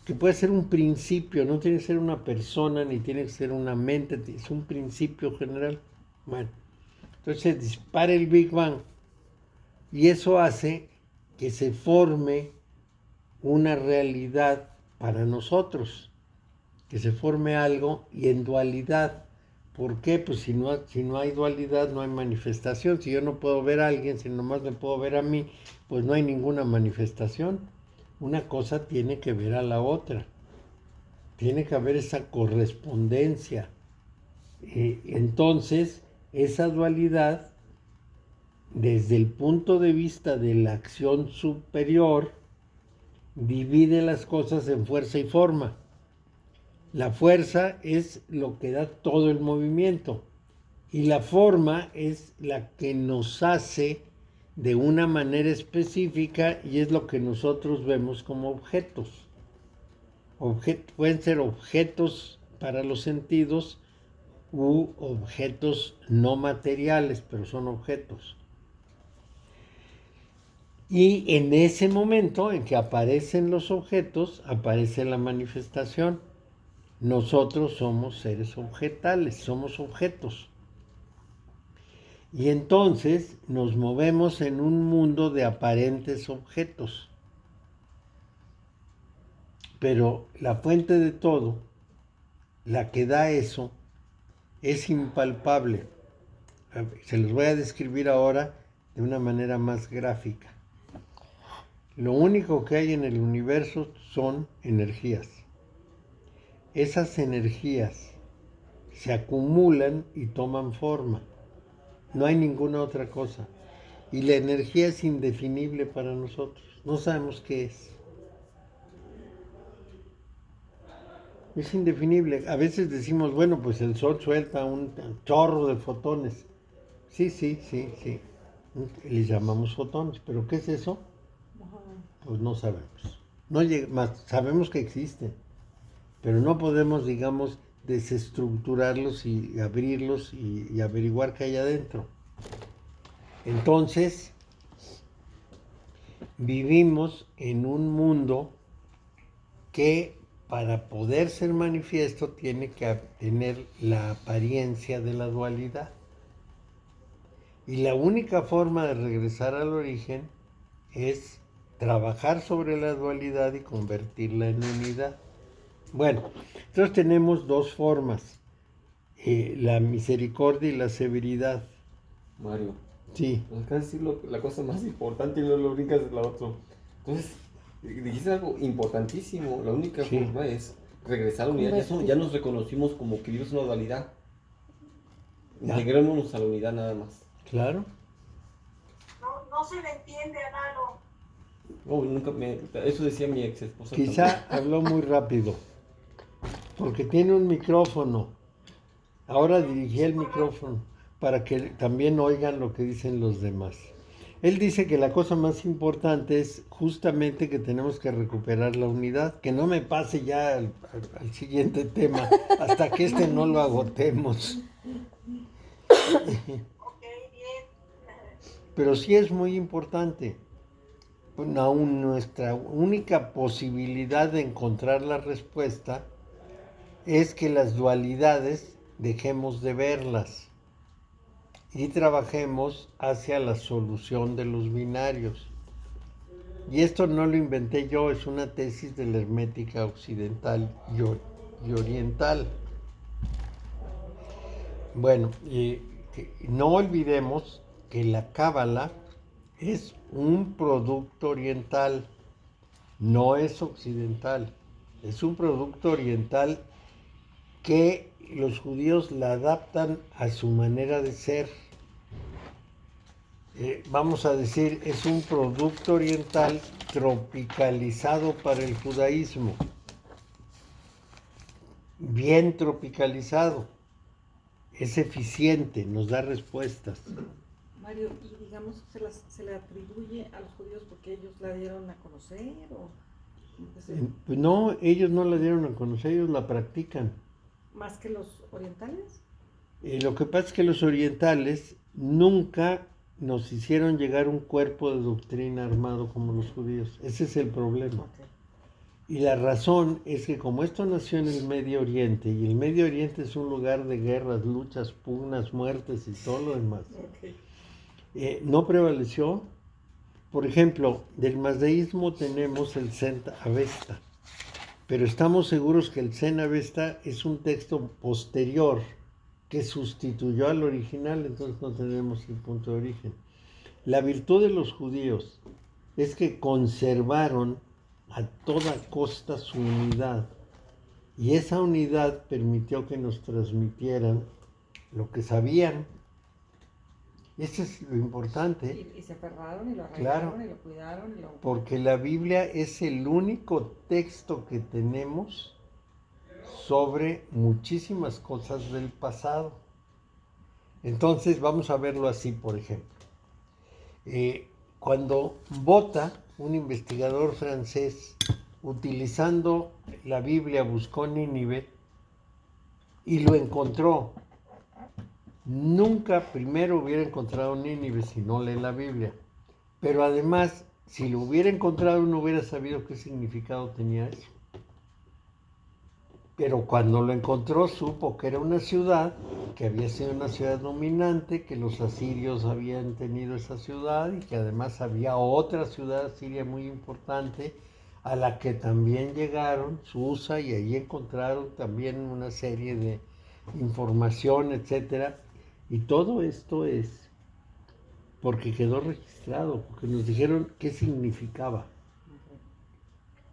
S2: que puede ser un principio, no tiene que ser una persona, ni tiene que ser una mente, es un principio general. Bueno, Entonces se dispara el Big Bang y eso hace que se forme una realidad para nosotros, que se forme algo y en dualidad. ¿Por qué? Pues si no hay dualidad no hay manifestación. Si yo no puedo ver a alguien, si nomás me puedo ver a mí, pues no hay ninguna manifestación. Una cosa tiene que ver a la otra. Tiene que haber esa correspondencia. Entonces, esa dualidad, desde el punto de vista de la acción superior, divide las cosas en fuerza y forma. La fuerza es lo que da todo el movimiento y la forma es la que nos hace de una manera específica y es lo que nosotros vemos como objetos. Pueden ser objetos para los sentidos u objetos no materiales, pero son objetos. Y en ese momento en que aparecen los objetos, aparece la manifestación. Nosotros somos seres objetales, somos objetos. Y entonces nos movemos en un mundo de aparentes objetos. Pero la fuente de todo, la que da eso, es impalpable. Se los voy a describir ahora de una manera más gráfica. Lo único que hay en el universo son energías. Esas energías se acumulan y toman forma. No hay ninguna otra cosa. Y la energía es indefinible para nosotros. No sabemos qué es. Es indefinible. A veces decimos, bueno, pues el sol suelta un chorro de fotones. Sí. Les llamamos fotones. ¿Pero qué es eso? Pues no sabemos. Sabemos que existen. Pero no podemos, digamos, desestructurarlos y abrirlos y averiguar qué hay adentro. Entonces, vivimos en un mundo que para poder ser manifiesto tiene que tener la apariencia de la dualidad. Y la única forma de regresar al origen es trabajar sobre la dualidad y convertirla en unidad. Bueno, entonces tenemos dos formas, la misericordia y la severidad.
S5: Mario,
S2: Sí.
S5: acabas de decir la cosa más importante y no lo brincas de la otra. Entonces, dijiste algo importantísimo. La única
S2: Sí.
S5: forma es regresar a la unidad. Ya nos reconocimos como que vivimos una dualidad.
S2: Ya.
S5: Integrémonos a la unidad nada más.
S2: Claro.
S3: No se le entiende a Lalo.
S5: No, eso decía mi ex esposa.
S2: Quizá habló muy rápido, porque tiene un micrófono. Ahora dirigí el micrófono para que también oigan lo que dicen los demás. Él dice que la cosa más importante es justamente que tenemos que recuperar la unidad, que no me pase ya al siguiente tema, hasta que no lo agotemos.
S3: Ok, bien.
S2: Pero sí es muy importante. Aún nuestra única posibilidad de encontrar la respuesta es que las dualidades dejemos de verlas y trabajemos hacia la solución de los binarios. Y esto no lo inventé yo, es una tesis de la hermética occidental y oriental. Bueno, no olvidemos que la Cábala es un producto oriental, no es occidental, es un producto oriental que los judíos la adaptan a su manera de ser. Vamos a decir, es un producto oriental tropicalizado para el judaísmo, bien tropicalizado, es eficiente, nos da respuestas.
S6: Mario, y digamos, ¿se le atribuye a los judíos porque ellos la dieron a conocer o...?
S2: Pues no, ellos no la dieron a conocer, ellos la practican.
S6: ¿Más que los orientales?
S2: Lo que pasa es que los orientales nunca nos hicieron llegar un cuerpo de doctrina armado como los judíos. Ese es el problema.
S6: Okay.
S2: Y la razón es que como esto nació en el Medio Oriente, y el Medio Oriente es un lugar de guerras, luchas, pugnas, muertes y todo lo demás, no prevaleció. Por ejemplo, del mazdeísmo tenemos el Zend Avesta, pero estamos seguros que el Zend Avesta es un texto posterior que sustituyó al original, entonces no tenemos el punto de origen. La virtud de los judíos es que conservaron a toda costa su unidad, y esa unidad permitió que nos transmitieran lo que sabían. Eso es lo importante.
S6: Y se aferraron y lo
S2: Claro.
S6: arraigaron y lo cuidaron. Y lo...
S2: Porque la Biblia es el único texto que tenemos sobre muchísimas cosas del pasado. Entonces vamos a verlo así, por ejemplo. Cuando Botta, un investigador francés, utilizando la Biblia buscó Nínive y lo encontró, nunca primero hubiera encontrado Nínive si no lee la Biblia. Pero además, si lo hubiera encontrado, no hubiera sabido qué significado tenía eso. Pero cuando lo encontró, supo que era una ciudad, que había sido una ciudad dominante, que los asirios habían tenido esa ciudad y que además había otra ciudad asiria muy importante a la que también llegaron, Susa, y ahí encontraron también una serie de información, etcétera. Y todo esto es porque quedó registrado, porque nos dijeron qué significaba.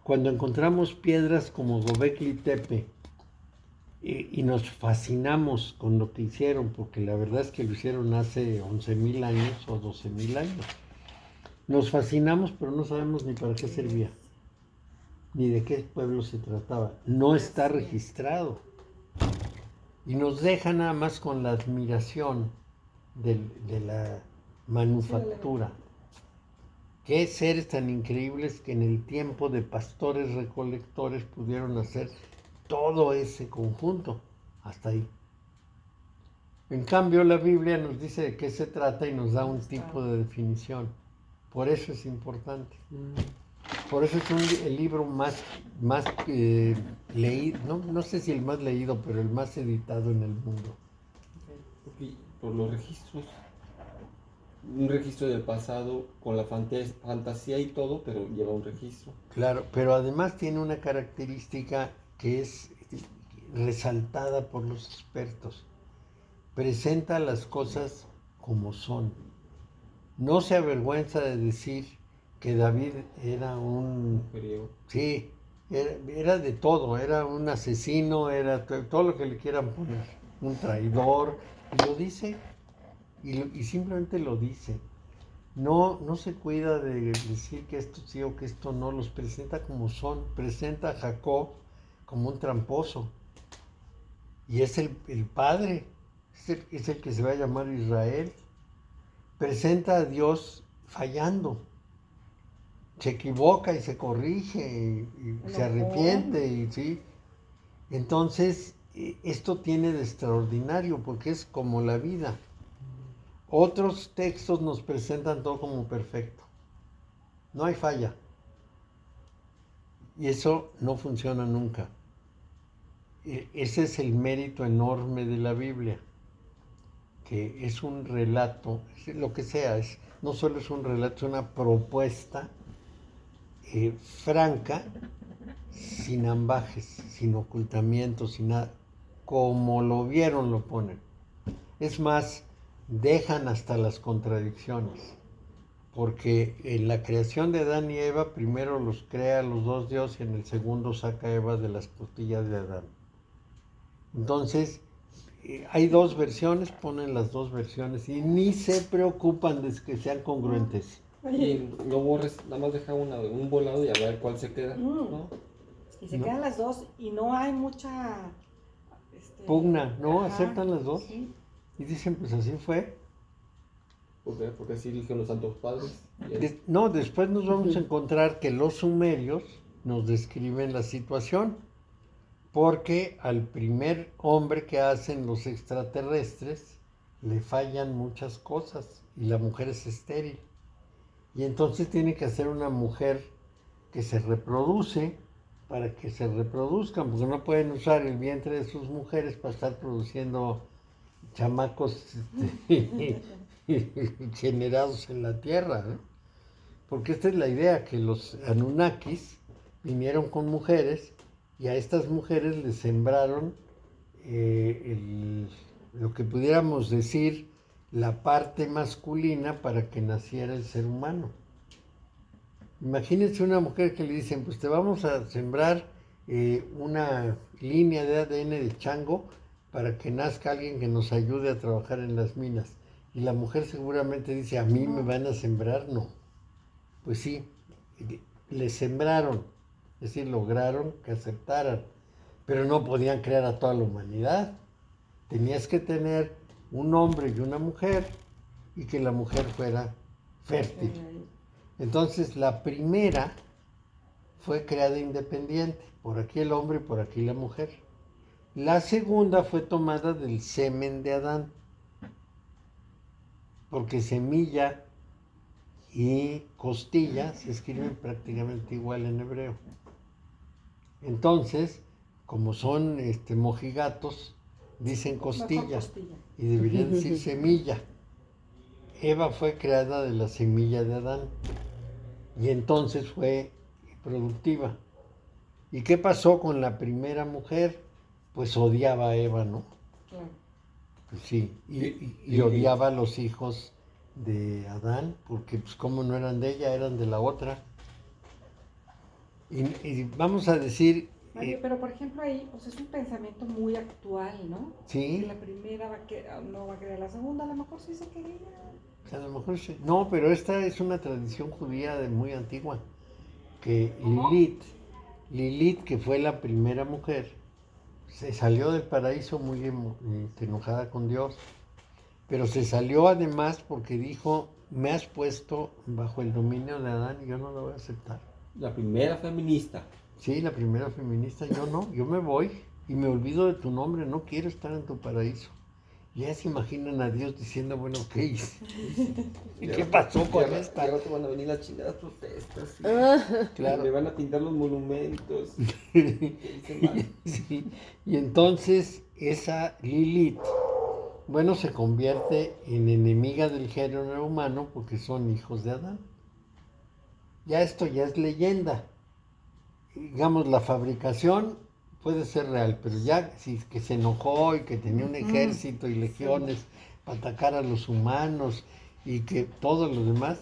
S2: Cuando encontramos piedras como Göbekli Tepe y nos fascinamos con lo que hicieron, porque la verdad es que lo hicieron hace 11,000 años o 12,000 años. Nos fascinamos, pero no sabemos ni para qué servía, ni de qué pueblo se trataba. No está registrado. Y nos deja nada más con la admiración de la manufactura. Qué seres tan increíbles que en el tiempo de pastores recolectores pudieron hacer todo ese conjunto, hasta ahí. En cambio, la Biblia nos dice de qué se trata y nos da un tipo de definición. Por eso es importante. Por eso es el libro más leído, no sé si el más leído, pero el más editado en el mundo.
S5: Porque por los registros, un registro del pasado con la fantasía y todo, pero lleva un registro.
S2: Claro, pero además tiene una característica que es resaltada por los expertos. Presenta las cosas como son. No se avergüenza de decir que David era un...
S5: Griego.
S2: Sí, era de todo, era un asesino, era todo lo que le quieran poner, un traidor, y lo dice, y simplemente lo dice. No se cuida de decir que esto sí o que esto no, los presenta como son. Presenta a Jacob como un tramposo. Y es el padre, es el que se va a llamar Israel. Presenta a Dios fallando. Se equivoca y se corrige y se arrepiente. Y, ¿sí? Entonces, esto tiene de extraordinario porque es como la vida. Otros textos nos presentan todo como perfecto. No hay falla. Y eso no funciona nunca. Ese es el mérito enorme de la Biblia, que es un relato, lo que sea, no solo es un relato, es una propuesta franca, sin ambajes, sin ocultamientos, sin nada. Como lo vieron, lo ponen. Es más, dejan hasta las contradicciones, porque en la creación de Adán y Eva, primero los crea los dos dioses y en el segundo saca a Eva de las costillas de Adán. Entonces, hay dos versiones, ponen las dos versiones y ni se preocupan de que sean congruentes.
S5: Y no borres, nada más deja un volado y a ver cuál se queda, ¿no?
S6: Y se quedan las dos y no hay mucha...
S2: Pugna, ¿no?
S6: Ajá,
S2: Aceptan las dos.
S6: sí.
S2: Y dicen, pues así fue.
S5: ¿Por qué? Porque así dijeron los santos padres.
S2: No, después nos vamos a encontrar que los sumerios nos describen la situación, porque al primer hombre que hacen los extraterrestres le fallan muchas cosas y la mujer es estéril. Y entonces tiene que hacer una mujer que se reproduce para que se reproduzcan, porque no pueden usar el vientre de sus mujeres para estar produciendo chamacos generados en la tierra, ¿no? Porque esta es la idea, que los Anunnakis vinieron con mujeres y a estas mujeres les sembraron lo que pudiéramos decir la parte masculina para que naciera el ser humano. Imagínense una mujer que le dicen, pues te vamos a sembrar una línea de ADN de chango para que nazca alguien que nos ayude a trabajar en las minas. Y la mujer seguramente dice, ¿a mí me van a sembrar? No. Pues sí, le sembraron, es decir, lograron que aceptaran, pero no podían crear a toda la humanidad. Tenías que tener un hombre y una mujer y que la mujer fuera fértil. Entonces la primera fue creada independiente, por aquí el hombre y por aquí la mujer. La segunda fue tomada del semen de Adán, porque semilla y costilla se escriben prácticamente igual en hebreo. Entonces, como son mojigatos, dicen costilla y deberían decir semilla. Eva fue creada de la semilla de Adán y entonces fue productiva. ¿Y qué pasó con la primera mujer? Pues odiaba a Eva, ¿no?
S6: Claro.
S2: Pues sí, y odiaba a los hijos de Adán, porque pues como no eran de ella, eran de la otra. Y vamos a decir...
S6: Mario, pero por ejemplo ahí, pues es un pensamiento muy actual, ¿no?
S2: Sí.
S6: Que la primera no va a querer la segunda, a lo mejor sí se quería.
S2: A lo mejor sí. No, pero esta es una tradición judía de muy antigua, que Lilith, que fue la primera mujer, se salió del paraíso muy enojada con Dios, pero se salió además porque dijo, me has puesto bajo el dominio de Adán y yo no lo voy a aceptar.
S5: La primera feminista.
S2: Sí, la primera feminista, yo no, yo me voy y me olvido de tu nombre, no quiero estar en tu paraíso. Ya se imaginan a Dios diciendo, bueno, ¿qué hice? ¿Qué pasó con esta?
S5: Y ahora te van a venir las chingadas protestas.
S2: Claro.
S5: Me van a pintar los monumentos. ¿Qué hice mal?
S2: Sí. Y entonces esa Lilith, bueno, se convierte en enemiga del género humano porque son hijos de Adán. Ya esto ya es leyenda. Digamos, la fabricación puede ser real, pero ya si que se enojó y que tenía un ejército y legiones para atacar a los humanos y que todos los demás.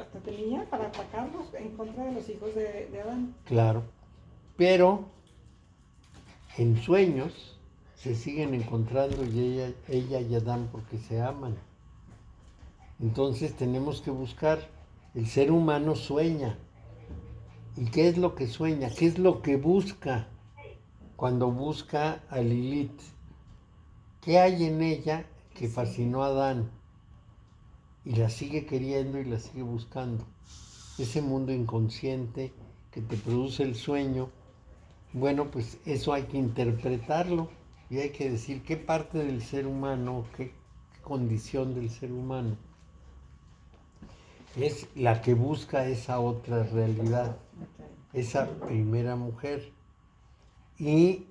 S6: Hasta tenía para atacarlos en contra de los hijos de Adán.
S2: Claro, pero en sueños se siguen encontrando y ella y Adán porque se aman. Entonces tenemos que buscar, el ser humano sueña. ¿Y qué es lo que sueña? ¿Qué es lo que busca cuando busca a Lilith? ¿Qué hay en ella que fascinó a Adán? Y la sigue queriendo y la sigue buscando. Ese mundo inconsciente que te produce el sueño, bueno, pues eso hay que interpretarlo y hay que decir qué parte del ser humano, qué condición del ser humano es la que busca esa otra realidad, esa primera mujer. Y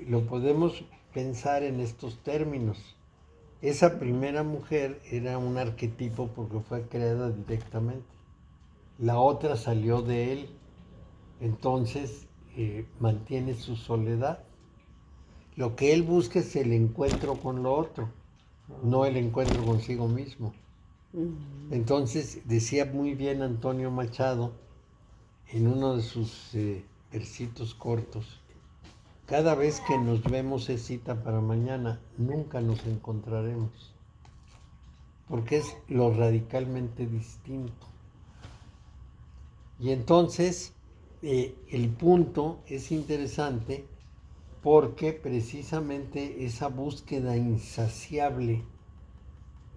S2: lo podemos pensar en estos términos. Esa primera mujer era un arquetipo porque fue creada directamente. La otra salió de él, entonces mantiene su soledad. Lo que él busca es el encuentro con lo otro, no el encuentro consigo mismo. Entonces decía muy bien Antonio Machado en uno de sus versitos cortos, cada vez que nos vemos es cita para mañana, nunca nos encontraremos, porque es lo radicalmente distinto. Y entonces el punto es interesante porque precisamente esa búsqueda insaciable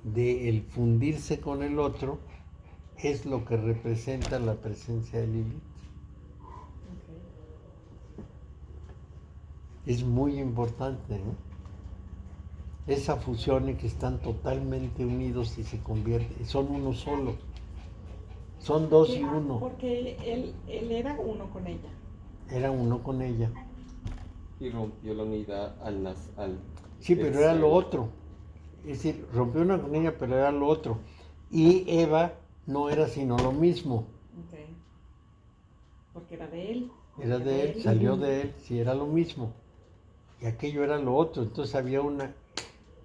S2: de el fundirse con el otro es lo que representa la presencia de Lilith. Es muy importante, ¿no? Esa fusión en que están totalmente unidos y se convierten, son uno solo, son dos y uno.
S6: Porque él era uno con ella.
S2: era uno con ella.
S5: Y rompió la unidad al
S2: Sí, pero era lo
S5: tercero.
S2: otro. Es decir, rompió una con ella, pero era lo otro. Y Eva no era sino lo mismo.
S6: Ok. Porque era de él.
S2: Era
S6: venía
S2: de él, salió de él, sí, era lo mismo. Y aquello era lo otro. Entonces había una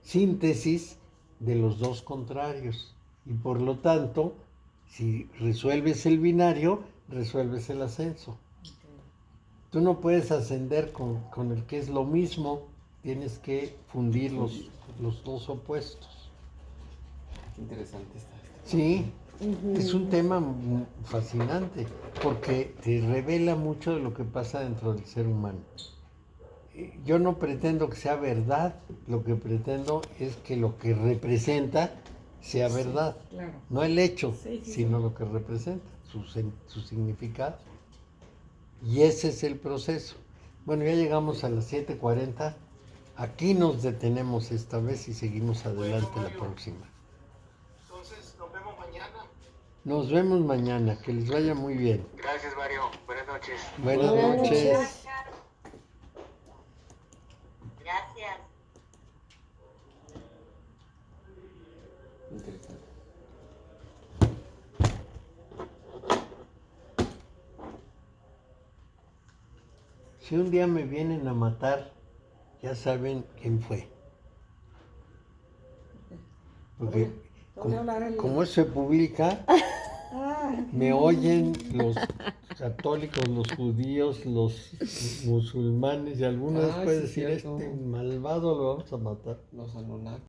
S2: síntesis de los dos contrarios. Y por lo tanto, si resuelves el binario, resuelves el ascenso.
S6: Ok.
S2: Tú no puedes ascender con el que es lo mismo, tienes que fundir los dos opuestos.
S5: Qué interesante está esto.
S2: Sí, es un tema fascinante porque te revela mucho de lo que pasa dentro del ser humano. Yo no pretendo que sea verdad, lo que pretendo es que lo que representa sea
S6: Sí,
S2: verdad.
S6: claro.
S2: No el hecho,
S6: Sí, sí,
S2: sino
S6: sí.
S2: lo que representa, su significado. Y ese es el proceso. Bueno, ya llegamos a las 7:40. Aquí nos detenemos esta vez y seguimos adelante la
S1: Mario.
S2: próxima.
S1: Entonces, nos vemos mañana.
S2: Nos vemos mañana. Que les vaya muy bien.
S1: Gracias, Mario. Buenas noches.
S2: Buenas
S4: Buenas
S2: noches.
S4: noches.
S3: Gracias.
S5: Interesante.
S2: Si un día me vienen a matar, ya saben quién fue. Porque
S6: Te voy a hablar el...
S2: como eso se publica,
S6: Ah,
S2: me oyen los católicos, los judíos, los musulmanes y algunos
S5: Ah,
S2: pueden
S5: sí,
S2: decir,
S5: cierto.
S2: este malvado lo vamos a matar.
S5: Los Anunnaki.